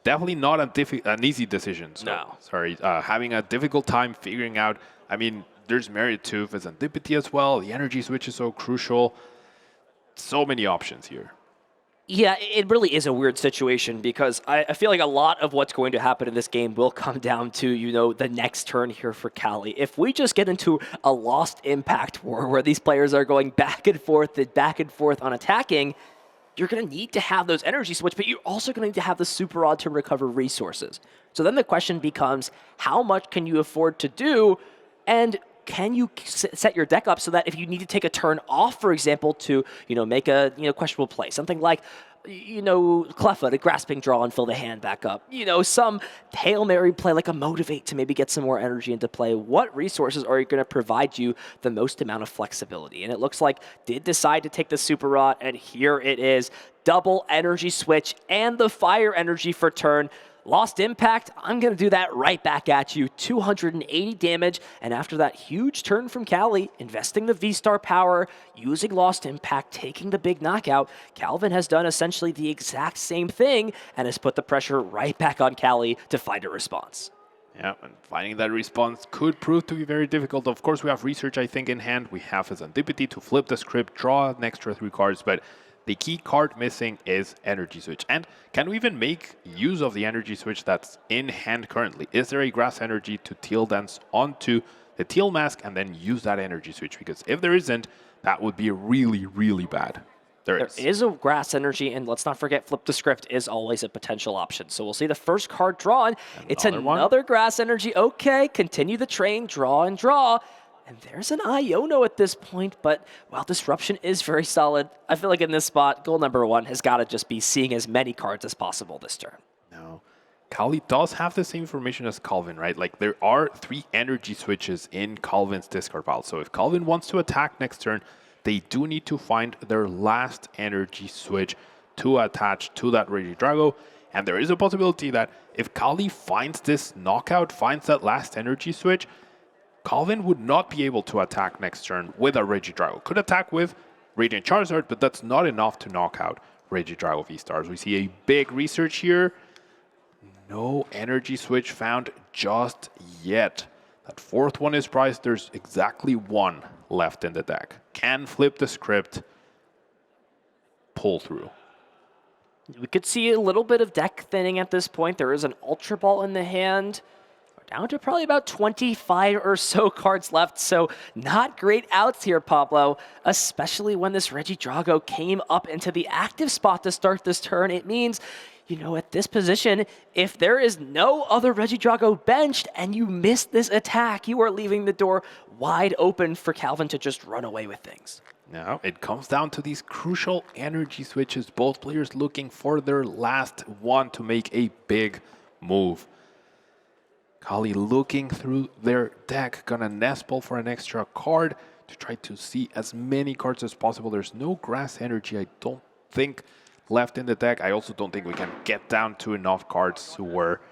Definitely not an easy decision. So, no. Sorry, having a difficult time figuring out. I mean, there's merit to Antipathy as well. The energy switch is so crucial. So many options here. Yeah, it really is a weird situation, because I feel like a lot of what's going to happen in this game will come down to, the next turn here for Cali. If we just get into a lost impact war where these players are going back and forth on attacking, you're going to need to have those energy switch, but you're also going to need to have the Super Rod to recover resources. So then the question becomes, how much can you afford to do, and can you set your deck up so that if you need to take a turn off, for example, to make a questionable play, something like Cleffa to Grasping Draw and fill the hand back up, some Hail Mary play like a Motivate to maybe get some more energy into play. What resources are going to provide you the most amount of flexibility? And it looks like did decide to take the Super Rod, and here it is, double energy switch and the fire energy for turn. Lost Impact, I'm going to do that right back at you. 280 damage, and after that huge turn from Cali, investing the V-Star power, using Lost Impact, taking the big knockout, Calvin has done essentially the exact same thing and has put the pressure right back on Cali to find a response. Yeah, and finding that response could prove to be very difficult. Of course, we have Research, I think, in hand. We have his Antipathy to flip the script, draw an extra 3 cards, but the key card missing is Energy Switch. And can we even make use of the Energy Switch that's in hand currently? Is there a Grass Energy to Teal Dance onto the Teal Mask and then use that Energy Switch? Because if there isn't, that would be really, really bad. There is a Grass Energy, and let's not forget Flip the Script is always a potential option. So we'll see the first card drawn. It's another Grass Energy. Okay, continue the train, draw and draw. And there's an Iono at this point, but while Disruption is very solid, I feel like in this spot, goal number 1 has got to just be seeing as many cards as possible this turn. No. Cali does have the same information as Calvin, right? Like, there are 3 energy switches in Calvin's discard pile. So if Calvin wants to attack next turn, they do need to find their last energy switch to attach to that Regidrago. And there is a possibility that if Cali finds this knockout, finds that last energy switch, Calvin would not be able to attack next turn with a Regidrago. Could attack with Radiant Charizard, but that's not enough to knock out Regidrago V-Stars. We see a big research here. No energy switch found just yet. That 4th one is priced. There's exactly 1 left in the deck. Can flip the script, pull through. We could see a little bit of deck thinning at this point. There is an Ultra Ball in the hand. Down to probably about 25 or so cards left, so not great outs here, Pablo, especially when this Regidrago came up into the active spot to start this turn. It means, at this position, if there is no other Regidrago benched and you miss this attack, you are leaving the door wide open for Calvin to just run away with things. Now, it comes down to these crucial energy switches, both players looking for their last one to make a big move. Cali looking through their deck, gonna nest ball for an extra card to try to see as many cards as possible. There's no Grass Energy, I don't think, left in the deck. I also don't think we can get down to enough cards where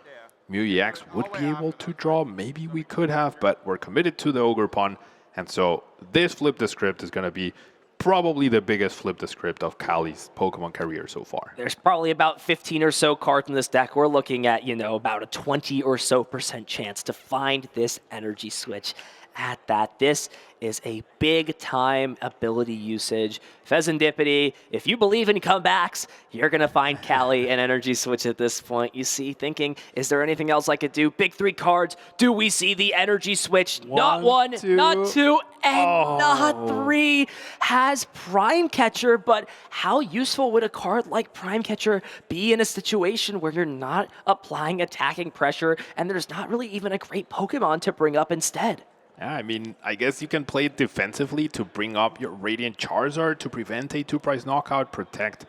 Mew EX would be able to draw. Maybe we could have, but we're committed to the Ogre Pun. And so this Flip the Script is gonna be probably the biggest Flip the Script of Cali's Pokemon career so far. There's probably about 15 or so cards in this deck. We're looking at, about a 20% or so chance to find this energy switch. at that. This is a big-time ability usage. Fezandipity, if you believe in comebacks, you're going to find Cali and Energy Switch at this point. You see, thinking, is there anything else I could do? Big 3 cards. Do we see the Energy Switch? Not 1, not 2, and not 3. Has Prime Catcher, but how useful would a card like Prime Catcher be in a situation where you're not applying attacking pressure and there's not really even a great Pokemon to bring up instead? Yeah, I mean, I guess you can play it defensively to bring up your Radiant Charizard to prevent a 2-price knockout, protect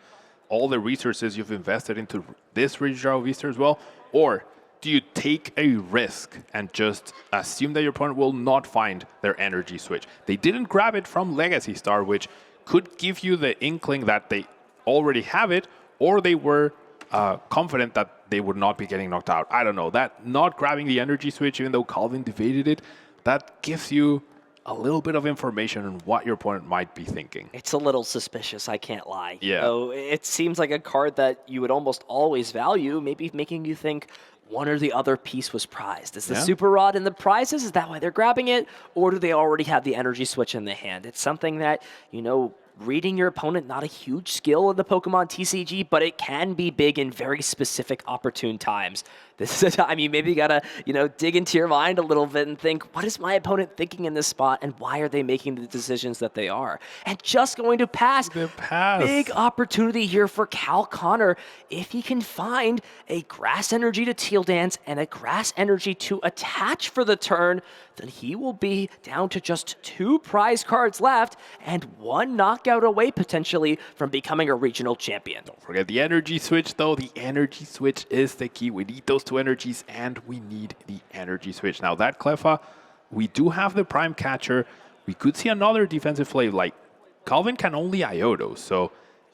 all the resources you've invested into this Regidrago V-Star as well. Or do you take a risk and just assume that your opponent will not find their Energy Switch? They didn't grab it from Legacy Star, which could give you the inkling that they already have it, or they were confident that they would not be getting knocked out. I don't know. That not grabbing the Energy Switch, even though Calvin defeated it, that gives you a little bit of information on what your opponent might be thinking. It's a little suspicious, I can't lie. Yeah. So it seems like a card that you would almost always value, maybe making you think one or the other piece was prized. Is the Super Rod in the prizes? Is that why they're grabbing it? Or do they already have the Energy Switch in the hand? It's something that, you know, reading your opponent, not a huge skill in the Pokemon TCG, but it can be big in very specific opportune times. This is a time you maybe gotta, dig into your mind a little bit and think, what is my opponent thinking in this spot and why are they making the decisions that they are? And just going to pass. Big opportunity here for Cal Connor. If he can find a Grass Energy to Teal Dance and a Grass Energy to attach for the turn, then he will be down to just 2 prize cards left and 1 knockout away potentially from becoming a regional champion. Don't forget the Energy Switch, though. The Energy Switch is the key. We need those 2 energies, and we need the Energy Switch. Now, that Cleffa, we do have the Prime Catcher. We could see another defensive play. Like, Calvin can only Iodo, so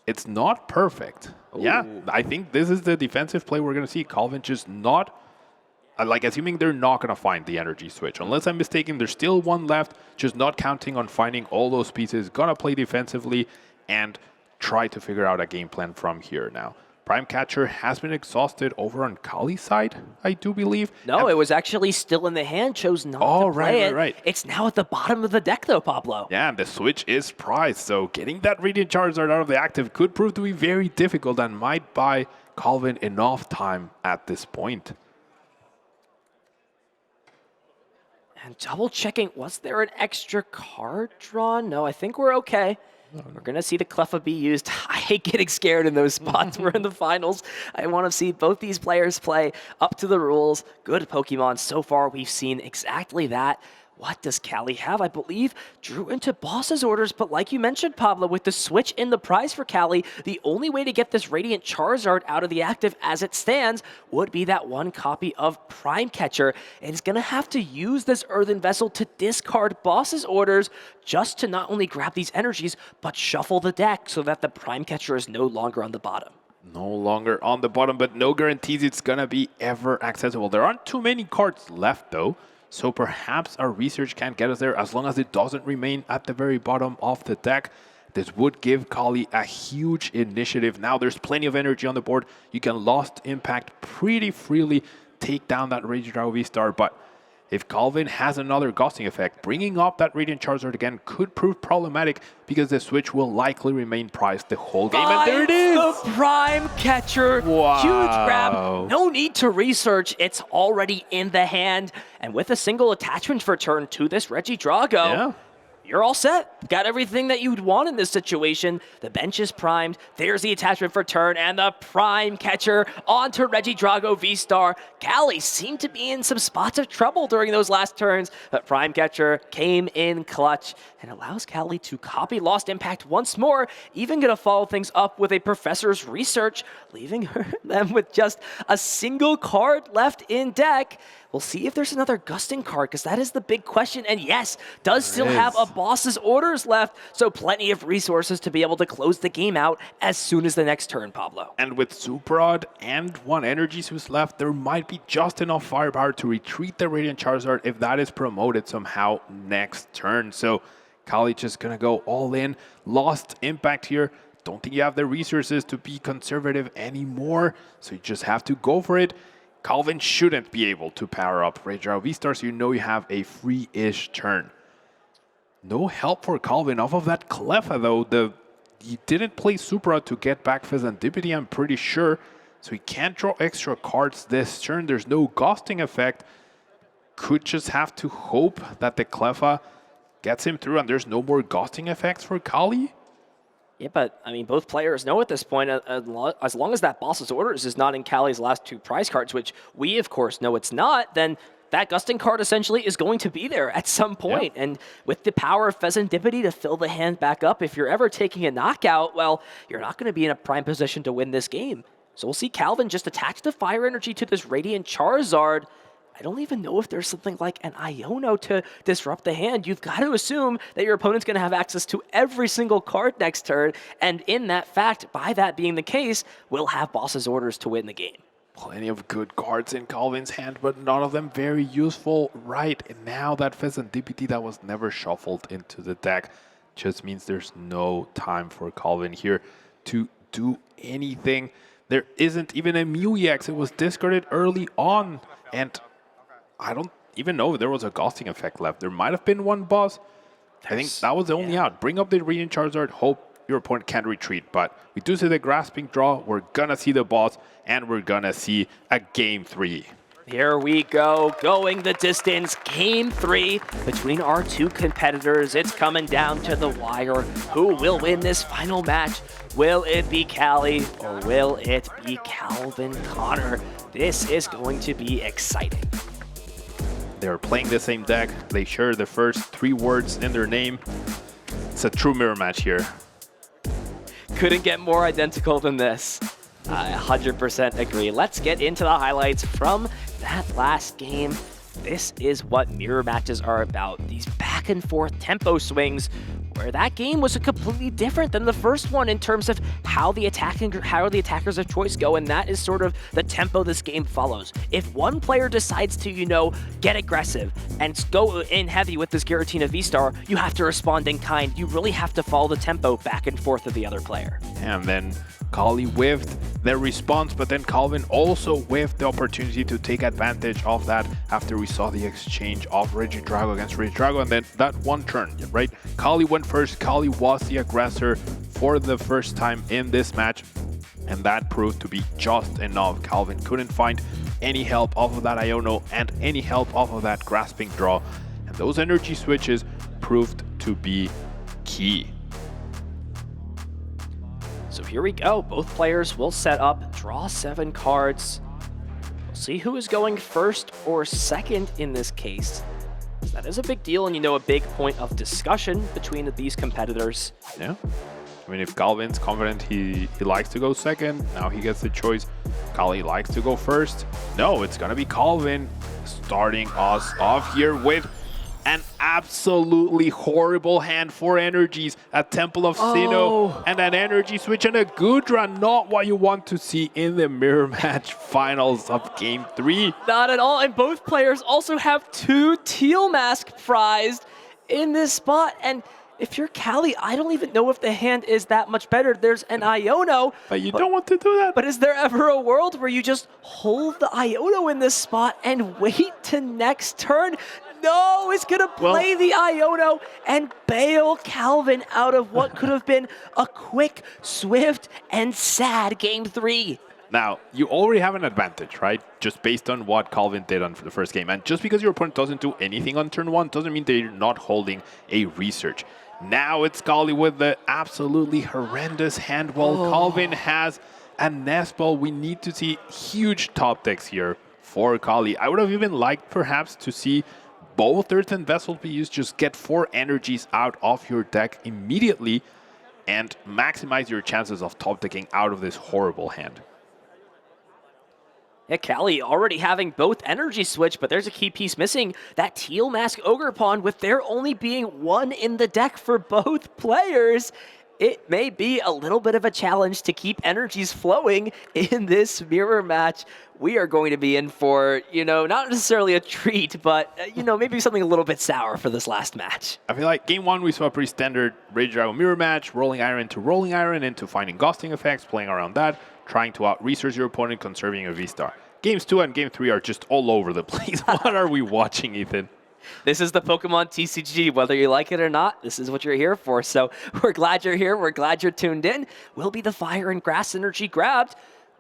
it's not perfect. Ooh. Yeah, I think this is the defensive play we're going to see. Calvin just not... like, assuming they're not going to find the Energy Switch. Unless I'm mistaken, there's still 1 left, just not counting on finding all those pieces. Gonna play defensively and try to figure out a game plan from here now. Prime Catcher has been exhausted over on Cali's side, I do believe. No, it was actually still in the hand, chose not to play it. Right. It's now at the bottom of the deck, though, Pablo. Yeah, and the Switch is prized, so getting that Radiant Charizard out of the active could prove to be very difficult and might buy Calvin enough time at this point. And double checking, was there an extra card drawn? No, I think we're okay. We're going to see the Cleffa be used. I hate getting scared in those spots. We're in the finals. I want to see both these players play up to the rules. Good Pokemon. So far, we've seen exactly that. What does Cali have? I believe drew into boss's orders, but like you mentioned, Pablo, with the Switch in the prize for Cali, the only way to get this Radiant Charizard out of the active as it stands would be that 1 copy of Prime Catcher, and he's going to have to use this Earthen Vessel to discard boss's orders just to not only grab these energies, but shuffle the deck so that the Prime Catcher is no longer on the bottom. No longer on the bottom, but no guarantees it's going to be ever accessible. There aren't too many cards left, though. So perhaps our research can't get us there as long as it doesn't remain at the very bottom of the deck. This would give Cali a huge initiative. Now there's plenty of energy on the board. You can Lost Impact pretty freely, take down that Regidrago V-Star, but if Calvin has another Gusting effect, bringing up that Radiant Charizard again could prove problematic because the Switch will likely remain prized the whole game. And there it is! The Prime Catcher. Wow. Huge grab. No need to research. It's already in the hand. And with a single attachment for turn to this Regidrago, you're all set. Got everything that you'd want in this situation. The bench is primed. There's the attachment for turn and the Prime Catcher onto Regidrago V-Star. Cali seemed to be in some spots of trouble during those last turns, but Prime Catcher came in clutch and allows Cali to copy Lost Impact once more, even going to follow things up with a Professor's Research, leaving them with just a single card left in deck. We'll see if there's another Gusting card, because that is the big question. And yes, does still have a boss's orders left, so plenty of resources to be able to close the game out as soon as the next turn, Pablo. And with Super Rod and 1 Energy Switch left, there might be just enough firepower to retreat the Radiant Charizard if that is promoted somehow next turn. So Cali just gonna go all in. Lost Impact here. Don't think you have the resources to be conservative anymore, so you just have to go for it. Calvin shouldn't be able to power up Rage Dragon V-Star, so you know you have a free-ish turn. No help for Calvin off of that Cleffa, though. He didn't play Supra to get back Serendipity, I'm pretty sure. So he can't draw extra cards this turn. There's no ghosting effect. Could just have to hope that the Cleffa gets him through and there's no more ghosting effects for Cali. Yeah, but, I mean, both players know at this point, as long as that Boss's Orders is not in Cali's last 2 prize cards, which we, of course, know it's not, then that gusting card essentially is going to be there at some point. Yeah. And with the power of Serendipity to fill the hand back up, if you're ever taking a knockout, well, you're not going to be in a prime position to win this game. So we'll see Calvin just attach the Fire Energy to this Radiant Charizard. I don't even know if there's something like an Iono to disrupt the hand. You've got to assume that your opponent's going to have access to every single card next turn, and in that fact, by that being the case, we'll have Boss's Orders to win the game. Plenty of good cards in Calvin's hand, but none of them very useful right now. That Serendipity that was never shuffled into the deck just means there's no time for Calvin here to do anything. There isn't even a Mew EX. It was discarded early on, and I don't even know if there was a ghosting effect left. There might have been one boss. I think that was the only out. Bring up the Radiant Charizard, hope your opponent can't retreat. But we do see the grasping draw. We're going to see the boss, and we're going to see a Game 3. Here we go, going the distance. Game 3 between our 2 competitors. It's coming down to the wire. Who will win this final match? Will it be Cali or will it be Calvin Connor? This is going to be exciting. They're playing the same deck. They share the first 3 words in their name. It's a true mirror match here. Couldn't get more identical than this. I 100% agree. Let's get into the highlights from that last game. This is what mirror matches are about. These back and forth tempo swings, where that game was completely different than the first one in terms of how the attackers of choice go, and that is sort of the tempo this game follows. If one player decides to, you know, get aggressive and go in heavy with this Giratina V-Star, you have to respond in kind. You really have to follow the tempo back and forth of the other player. And then Cali whiffed their response, but then Calvin also whiffed the opportunity to take advantage of that after we saw the exchange of Regidrago against Regidrago, and then that one turn, right? Cali went first. Cali was the aggressor for the first time in this match, and that proved to be just enough. Calvin couldn't find any help off of that Iono and any help off of that grasping draw, and those energy switches proved to be key. So here we go. Both players will set up, draw 7 cards. We'll see who is going first or second in this case. That is a big deal and, you know, a big point of discussion between these competitors. Yeah. I mean, if Calvin's confident he likes to go second, now he gets the choice. Cali likes to go first. No, it's going to be Calvin starting us off here with an absolutely horrible hand, 4 energies, a Temple of Sinnoh, and an energy switch and a Gudra. Not what you want to see in the mirror match finals of Game 3. Not at all, and both players also have 2 Teal Mask prized in this spot, and if you're Cali, I don't even know if the hand is that much better. There's an Iono. But you don't want to do that. But is there ever a world where you just hold the Iono in this spot and wait to next turn? No, he's going to play the Iono and bail Calvin out of what could have been a quick, swift, and sad Game 3. Now, you already have an advantage, right? Just based on what Calvin did on the first game. And just because your opponent doesn't do anything on turn 1 doesn't mean they're not holding a research. Now it's Cali with the absolutely horrendous hand while Calvin has a nest ball. We need to see huge top decks here for Cali. I would have even liked perhaps to see both Earthen Vessels be used. Just get 4 energies out of your deck immediately and maximize your chances of top decking out of this horrible hand. Yeah, Cali already having both energy switch, but there's a key piece missing. That Teal Mask Ogre Pawn, with there only being 1 in the deck for both players, it may be a little bit of a challenge to keep energies flowing in this mirror match. We are going to be in for, you know, not necessarily a treat, but, you know, maybe something a little bit sour for this last match. I feel like Game 1 we saw a pretty standard Regidrago mirror match, rolling iron into finding ghosting effects, playing around that, trying to out-research your opponent, conserving a V-Star. Games 2 and Game 3 are just all over the place. What are we watching, Ethan? This is the Pokemon TCG. Whether you like it or not, this is what you're here for. So we're glad you're here. We're glad you're tuned in. Will be the fire and grass energy grabbed,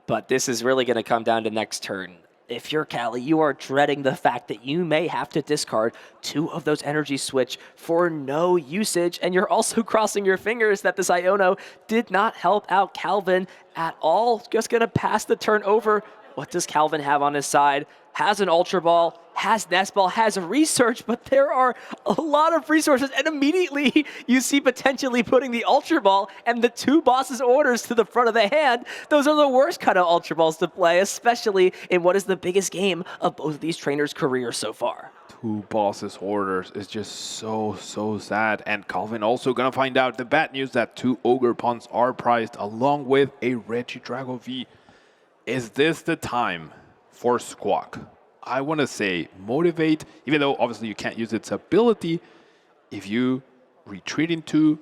but this is really going to come down to next turn. If you're Cali, you are dreading the fact that you may have to discard 2 of those energy switch for no usage, and you're also crossing your fingers that this Iono did not help out Calvin at all. Just going to pass the turn over. What does Calvin have on his side? Has an Ultra Ball, has Nest Ball, has Research, but there are a lot of resources, and immediately you see potentially putting the Ultra Ball and the 2 bosses' orders to the front of the hand. Those are the worst kind of Ultra Balls to play, especially in what is the biggest game of both of these trainers' careers so far. 2 bosses' orders is just so sad. And Calvin also gonna find out the bad news that 2 Ogre Punts are prized along with a Regidrago V. Is this the time for Squawk? I want to say motivate, even though obviously you can't use its ability. If you retreat into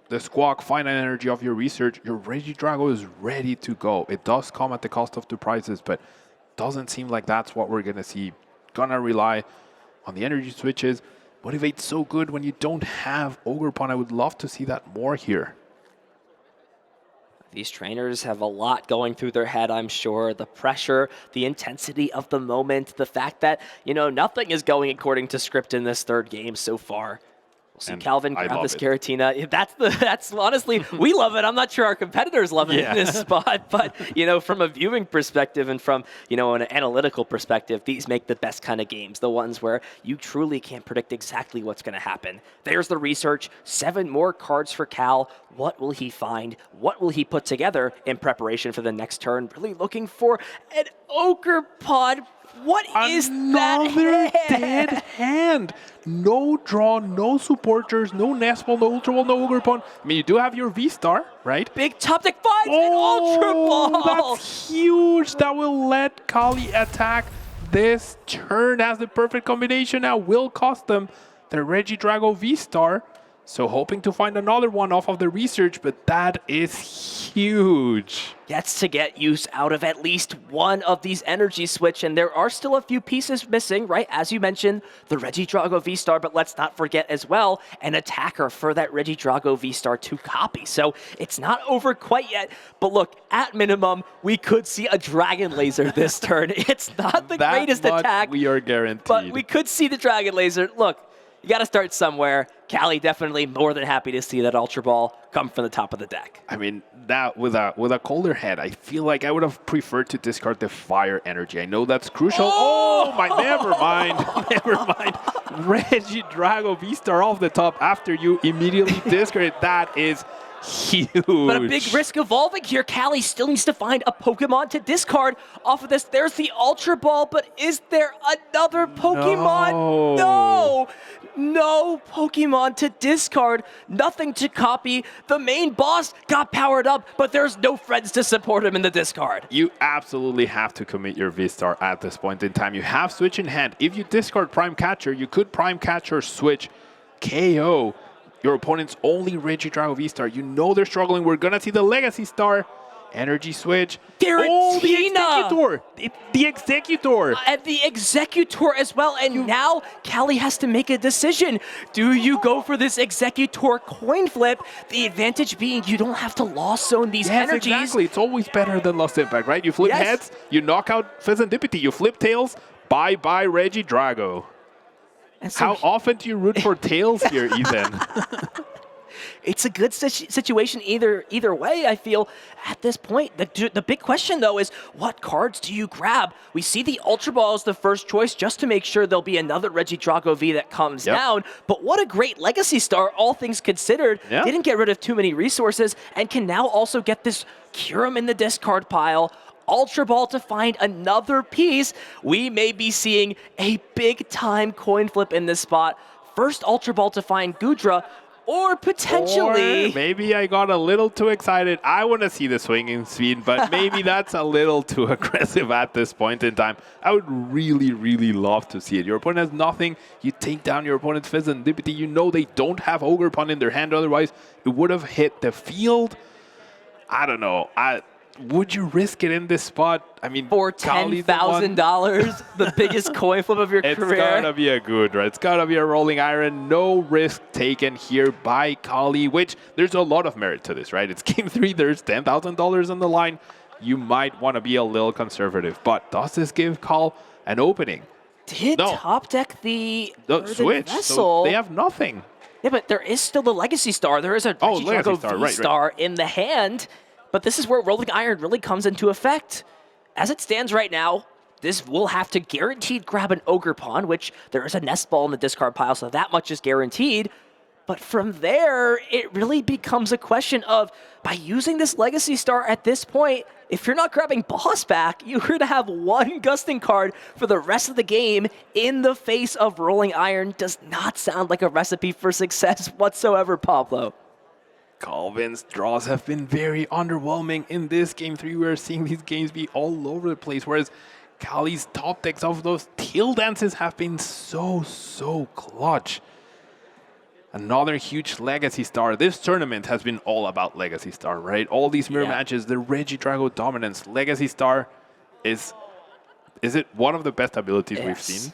the Squawk, finite energy of your research, your Regidrago is ready to go. It does come at the cost of 2 prizes, but doesn't seem like that's what we're going to see. Gonna rely on the energy switches. Motivate's so good when you don't have Ogre Pun. I would love to see that more here. These trainers have a lot going through their head, I'm sure. The pressure, the intensity of the moment, the fact that, nothing is going according to script in this third game so far. We'll see Calvin grab this Giratina. That's honestly, we love it. I'm not sure our competitors love it in this spot, but, from a viewing perspective and from, an analytical perspective, these make the best kind of games, the ones where you truly can't predict exactly what's going to happen. There's the research, 7 more cards for Cal. What will he find? What will he put together in preparation for the next turn? Really looking for an Ogre Pod. What is that? Another dead hand. No draw, no supporters, no Nest Ball, no Ultra Ball, no Ogre Pun. I mean, you do have your V-Star, right? Big top deck finds an Ultra Ball. That's huge. That will let Cali attack this turn. Has the perfect combination now. Will cost them the Regidrago V-Star. So hoping to find another one off of the research, but that is huge. Gets to get use out of at least one of these energy switch, and there are still a few pieces missing, right? As you mentioned, the Regidrago V-Star, but let's not forget as well, an attacker for that Regidrago V-Star to copy. So it's not over quite yet, but look, at minimum, we could see a Dragon Laser this turn. It's not the greatest attack. We are guaranteed. But we could see the Dragon Laser. Look, you got to start somewhere. Cali definitely more than happy to see that Ultra Ball come from the top of the deck. I mean, that with a colder head, I feel like I would have preferred to discard the fire energy. I know that's crucial. Oh my, never mind. Never mind. Regidrago V-Star off the top after you immediately discard it. That is huge. But a big risk evolving here. Cali still needs to find a Pokemon to discard off of this. There's the Ultra Ball, but is there another Pokemon? No Pokemon to discard. Nothing to copy. The main boss got powered up, but there's no friends to support him in the discard. You absolutely have to commit your V-Star at this point in time. You have Switch in hand. If you discard Prime Catcher, you could Prime Catcher Switch KO your opponent's only Regidrago V-Star. You know they're struggling. We're going to see the Legacy Star. Energy Switch. Oh, the Executor. The Executor. And the Executor as well. And now Cali has to make a decision. Do you go for this Executor coin flip? The advantage being you don't have to Lost Zone these energies. Exactly. It's always better than Lost Impact, right? You flip heads, you knock out Pheasantipity. You flip tails, bye-bye Regidrago. And so how often do you root for tails here, Ethan? It's a good situation either way, I feel, at this point. The big question, though, is what cards do you grab? We see the Ultra Ball as the first choice just to make sure there'll be another Regidrago V that comes down. But what a great Legacy Star, all things considered. Didn't get rid of too many resources and can now also get this Kyurem in the discard pile. Ultra Ball to find another piece. We may be seeing a big-time coin flip in this spot. First Ultra Ball to find Goodra, or potentially... Or maybe I got a little too excited. I want to see the swinging speed, but maybe that's a little too aggressive at this point in time. I would really, really love to see it. Your opponent has nothing. You take down your opponent's Pheasantipity. You know they don't have Ogre Pun in their hand. Otherwise, it would have hit the field. I don't know. would you risk it in this spot? I mean, for $10,000, the biggest coin flip of your It's career. gotta be a good, right? It's gotta be a rolling iron. No risk taken here by Cali, which there's a lot of merit to this, right? It's game 3. There's $10,000 on the line. You might want to be a little conservative, but does this give Cal an opening? Did top deck the switch? vessel? So they have nothing. Yeah, but there is still the Legacy Star. There is a Legacy Star, V-Star in the hand, but this is where Rolling Iron really comes into effect. As it stands right now, this will have to guaranteed grab an Ogre Pawn, which there is a Nest Ball in the discard pile, so that much is guaranteed. But from there, it really becomes a question of, by using this Legacy Star at this point, if you're not grabbing Boss back, you're going to have one Gusting card for the rest of the game in the face of Rolling Iron. Does not sound like a recipe for success whatsoever, Pablo. Calvin's draws have been very underwhelming in this game 3. We're seeing these games be all over the place, whereas Cali's top decks of those tail dances have been so clutch. Another huge Legacy Star. This tournament has been all about Legacy Star, right? All these mirror matches, the Regidrago dominance. Legacy Star is it one of the best abilities we've seen?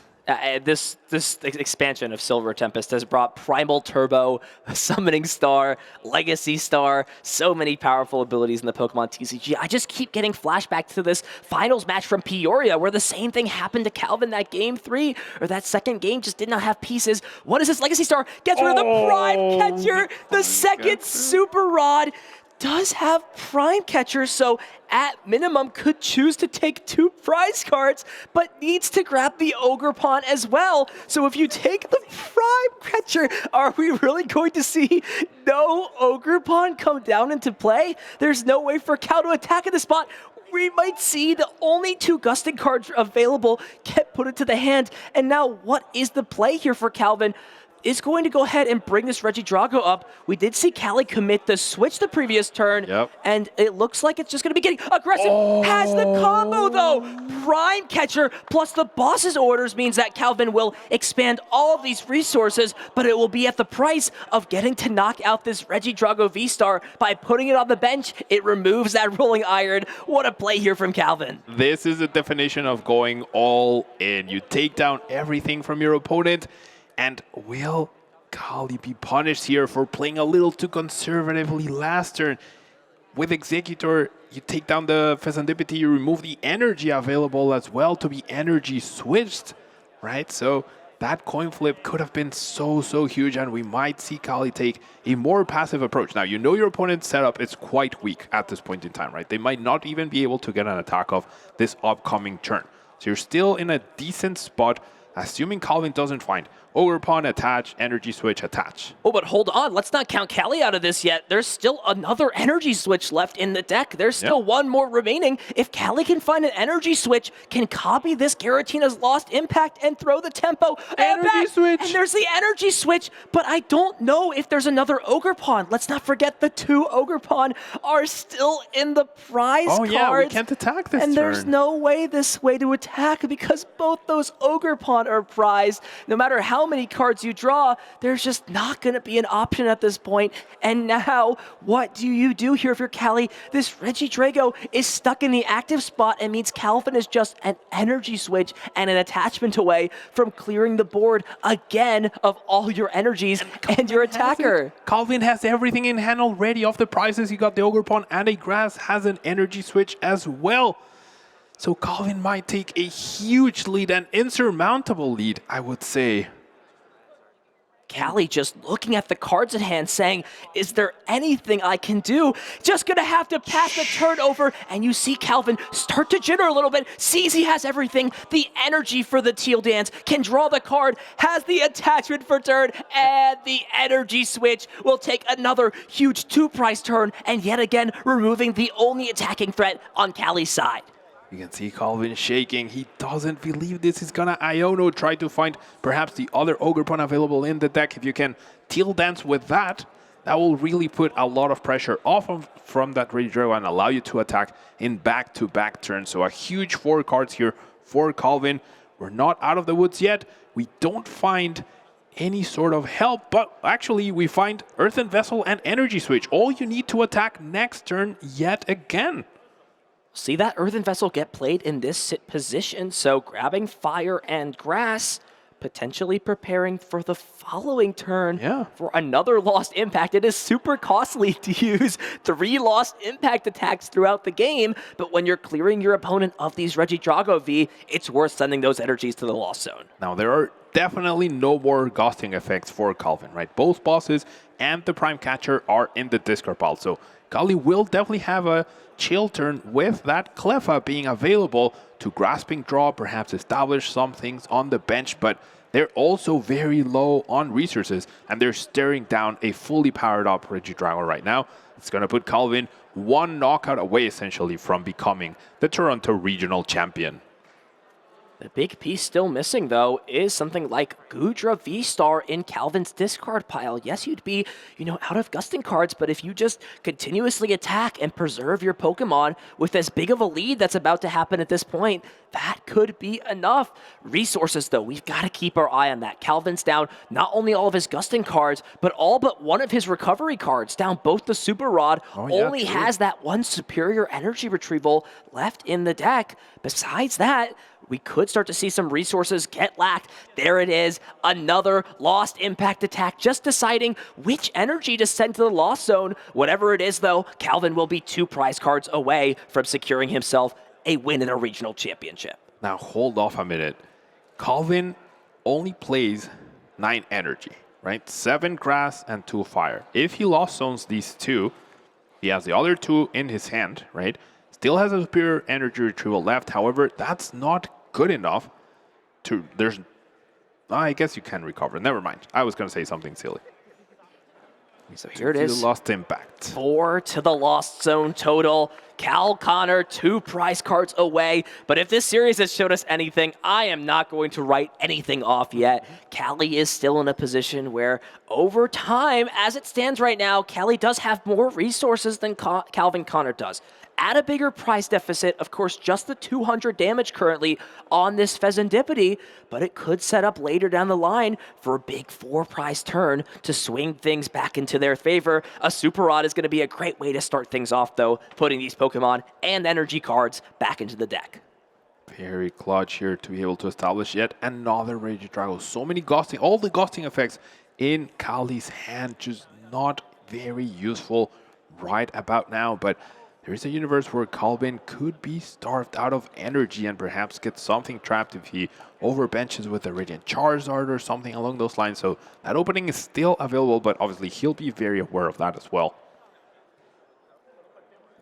This expansion of Silver Tempest has brought Primal Turbo, Summoning Star, Legacy Star, so many powerful abilities in the Pokemon TCG. I just keep getting flashback to this finals match from Peoria where the same thing happened to Calvin that game 3, or that second game just did not have pieces. What is this Legacy Star? Gets rid of the Prime Catcher, the second Super Rod. Does have Prime Catcher, so at minimum could choose to take 2 prize cards, but needs to grab the Ogre Pawn as well. So if you take the Prime Catcher, are we really going to see no Ogre Pawn come down into play? There's no way for Cal to attack in the spot. We might see the only 2 Gusting cards available get put into the hand. And now what is the play here for Calvin? Is going to go ahead and bring this Regidrago up. We did see Cali commit the switch the previous turn, and it looks like it's just going to be getting aggressive. Has the combo, though. Prime Catcher plus the boss's orders means that Calvin will expand all of these resources, but it will be at the price of getting to knock out this Regidrago V-Star. By putting it on the bench, it removes that Rolling Iron. What a play here from Calvin. This is the definition of going all in. You take down everything from your opponent. And will Cali be punished here for playing a little too conservatively last turn? With Executor, you take down the Fezandipity, you remove the energy available as well to be energy switched, right? So that coin flip could have been so huge, and we might see Cali take a more passive approach. Now, you know your opponent's setup is quite weak at this point in time, right? They might not even be able to get an attack off this upcoming turn. So you're still in a decent spot, assuming Calvin doesn't find Ogre Pawn, attach, energy switch, attach. Oh, but hold on. Let's not count Cali out of this yet. There's still another energy switch left in the deck. There's still one more remaining. If Cali can find an energy switch, can copy this Giratina's Lost Impact and throw the tempo energy switch. And there's the energy switch, but I don't know if there's another Ogre Pawn. Let's not forget the 2 Ogre Pawn are still in the prize cards. Oh yeah, we can't attack this turn. And there's no way this way to attack because both those Ogre Pawn are prized. No matter how many cards you draw, there's just not going to be an option at this point. And now, what do you do here if you're Cali? This Regidrago is stuck in the active spot and means Calvin is just an energy switch and an attachment away from clearing the board again of all your energies and your attacker. Calvin has everything in hand already off the prizes. You got the Ogre Pawn and a Grass, has an energy switch as well. So Calvin might take a huge lead, an insurmountable lead, I would say. Cali just looking at the cards in hand saying, is there anything I can do? Just gonna have to pass the turn over, and you see Calvin start to jitter a little bit, sees he has everything, the energy for the teal dance, can draw the card, has the attachment for turn, and the energy switch will take another huge 2-prize turn, and yet again removing the only attacking threat on Cali's side. You can see Calvin shaking. He doesn't believe this is gonna Iono. Try to find perhaps the other Ogre Pawn available in the deck. If you can teal dance with that, that will really put a lot of pressure off from that Regidrago and allow you to attack in back-to-back turns. So a huge 4 cards here for Calvin. We're not out of the woods yet. We don't find any sort of help, but actually we find Earthen Vessel and Energy Switch. All you need to attack next turn yet again. See that Earthen Vessel get played in this sit position, so grabbing fire and grass, potentially preparing for the following turn for another lost impact. It is super costly to use 3 lost impact attacks throughout the game, but when you're clearing your opponent of these Regidrago V, it's worth sending those energies to the lost zone. Now, there are definitely no more ghosting effects for Calvin, right? Both bosses and the Prime Catcher are in the discard pile, so Cali will definitely have a chill turn with that Cleffa being available to grasping draw, perhaps establish some things on the bench, but they're also very low on resources, and they're staring down a fully powered up Regidrago right now. It's going to put Calvin 1 knockout away, essentially, from becoming the Toronto regional champion. The big piece still missing, though, is something like Gudra V-Star in Calvin's discard pile. Yes, you'd be, out of gusting cards, but if you just continuously attack and preserve your Pokemon with as big of a lead that's about to happen at this point, that could be enough. Resources, though, we've got to keep our eye on that. Calvin's down not only all of his gusting cards, but all but one of his recovery cards, down both the Super Rod, only has that one superior energy retrieval left in the deck. Besides that, we could start to see some resources get lacked. There it is, another lost impact attack, just deciding which energy to send to the lost zone. Whatever it is, though, Calvin will be 2 prize cards away from securing himself a win in a regional championship. Now, hold off a minute. Calvin only plays 9 energy, right? 7 grass and 2 fire. If he lost zones these 2, he has the other 2 in his hand, right? Still has a superior energy retrieval left. However, that's not good enough to... I guess you can recover. Never mind. I was going to say something silly. So here it is. Lost impact. 4 to the lost zone total. Cal Connor, 2 prize cards away. But if this series has showed us anything, I am not going to write anything off yet. Cali is still in a position where, over time, as it stands right now, Cali does have more resources than Calvin Connor does. At a bigger price deficit, of course, just the 200 damage currently on this Pheasantipity, but it could set up later down the line for a big 4 prize turn to swing things back into their favor. A Super Rod is going to be a great way to start things off, though, putting these Pokemon and energy cards back into the deck. Very clutch here to be able to establish yet another Regidrago. So many ghosting, all the ghosting effects in Cali's hand, just not very useful right about now, but there is a universe where Calvin could be starved out of energy and perhaps get something trapped if he overbenches with a Radiant Charizard or something along those lines. So that opening is still available, but obviously he'll be very aware of that as well.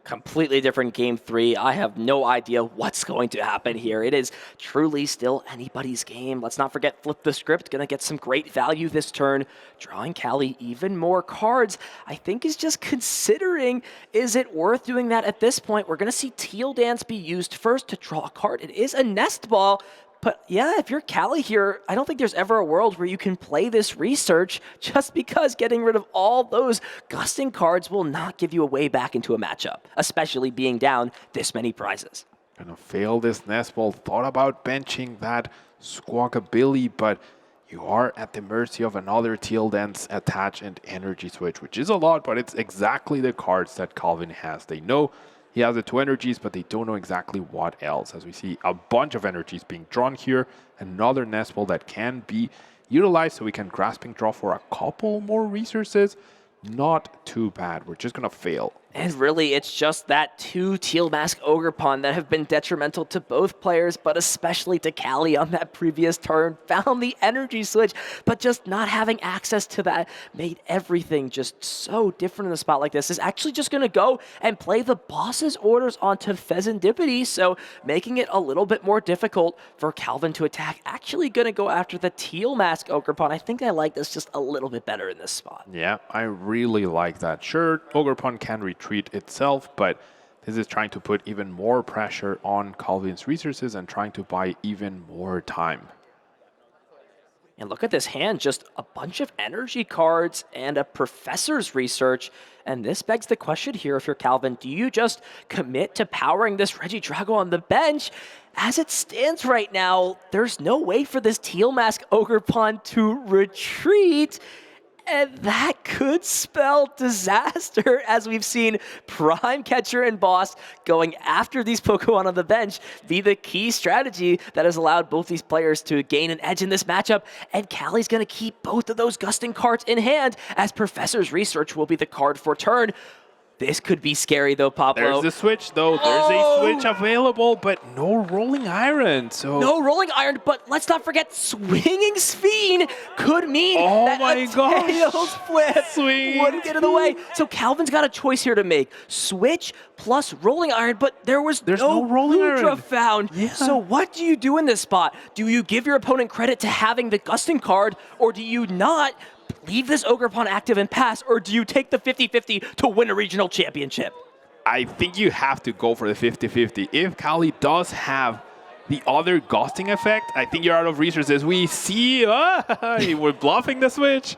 Completely different game 3. I have no idea what's going to happen here. It is truly still anybody's game. Let's not forget Flip the Script, going to get some great value this turn. Drawing Cali even more cards, I think is just considering, is it worth doing that at this point? We're going to see Teal Dance be used first to draw a card. It is a Nest Ball. But yeah, if you're Cali here, I don't think there's ever a world where you can play this research just because getting rid of all those gusting cards will not give you a way back into a matchup, especially being down this many prizes. Gonna fail this Nest Ball. Thought about benching that Squawkabilly, but you are at the mercy of another Teal Dance attach and energy switch, which is a lot, but it's exactly the cards that Calvin has. They know he has the 2 energies, but they don't know exactly what else. As we see a bunch of energies being drawn here, another Nest Ball that can be utilized so we can grasping draw for a couple more resources. Not too bad. We're just going to fail. And really, it's just that 2 Teal Mask Ogerpon that have been detrimental to both players, but especially to Cali on that previous turn. Found the energy switch, but just not having access to that made everything just so different in a spot like this. Is actually just going to go and play the boss's orders onto Pheasantipity, so making it a little bit more difficult for Calvin to attack. Actually going to go after the Teal Mask Ogerpon. I think I like this just a little bit better in this spot. Yeah, I really like that. Sure, Ogerpon can retreat itself, but this is trying to put even more pressure on Calvin's resources and trying to buy even more time. And look at this hand, just a bunch of energy cards and a Professor's Research. And this begs the question here, if you're Calvin, do you just commit to powering this Regidrago on the bench? As it stands right now, there's no way for this Teal Mask Ogerpon to retreat. And that could spell disaster, as we've seen Prime Catcher and Boss going after these Pokemon on the bench be the key strategy that has allowed both these players to gain an edge in this matchup. And Cali's going to keep both of those gusting cards in hand, as Professor's Research will be the card for turn. This could be scary, though, Pablo. There's the switch, though. There's a switch available, but no rolling iron. So no rolling iron, but let's not forget Swinging Sphene could mean that a tails flip wouldn't get in the way. So Calvin's got a choice here to make. Switch plus rolling iron, but there's no rolling iron found. Yeah. So what do you do in this spot? Do you give your opponent credit to having the gusting card, or do you not leave this Ogerpon active and pass, or do you take the 50-50 to win a regional championship? I think you have to go for the 50-50. If Cali does have the other ghosting effect, I think you're out of resources. We see, we're bluffing the switch.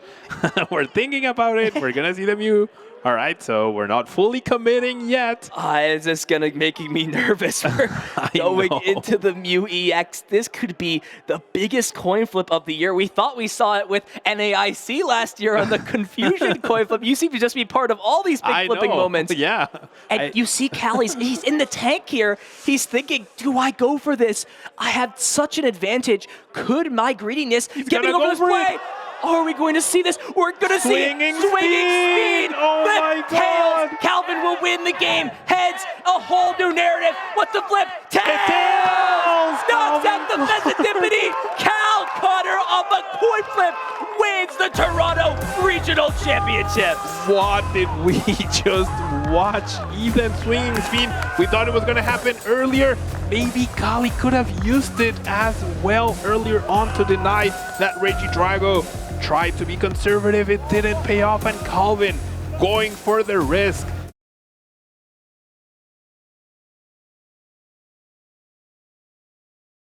We're thinking about it. We're going to see the Mew. All right, so we're not fully committing yet. Is this going to making me nervous for going into the Mew EX? This could be the biggest coin flip of the year. We thought we saw it with NAIC last year on the Confusion coin flip. You seem to just be part of all these big flipping moments. Yeah. And you see Cali's, he's in the tank here. He's thinking, do I go for this? I have such an advantage. Could my greediness get me over this play? Are we going to see this? We're going to see it. Swinging Speed. Oh my God. Tails. Calvin will win the game. Heads, a whole new narrative. What's the flip? Tails. Knocks out the sensitivity. Cal Cutter on the coin flip wins the Toronto Regional Championships. What did we just watch? Ethan Swinging Speed. We thought it was going to happen earlier. Maybe Cali could have used it as well earlier on to deny that Regidrago. Tried to be conservative, it didn't pay off, and Calvin going for the risk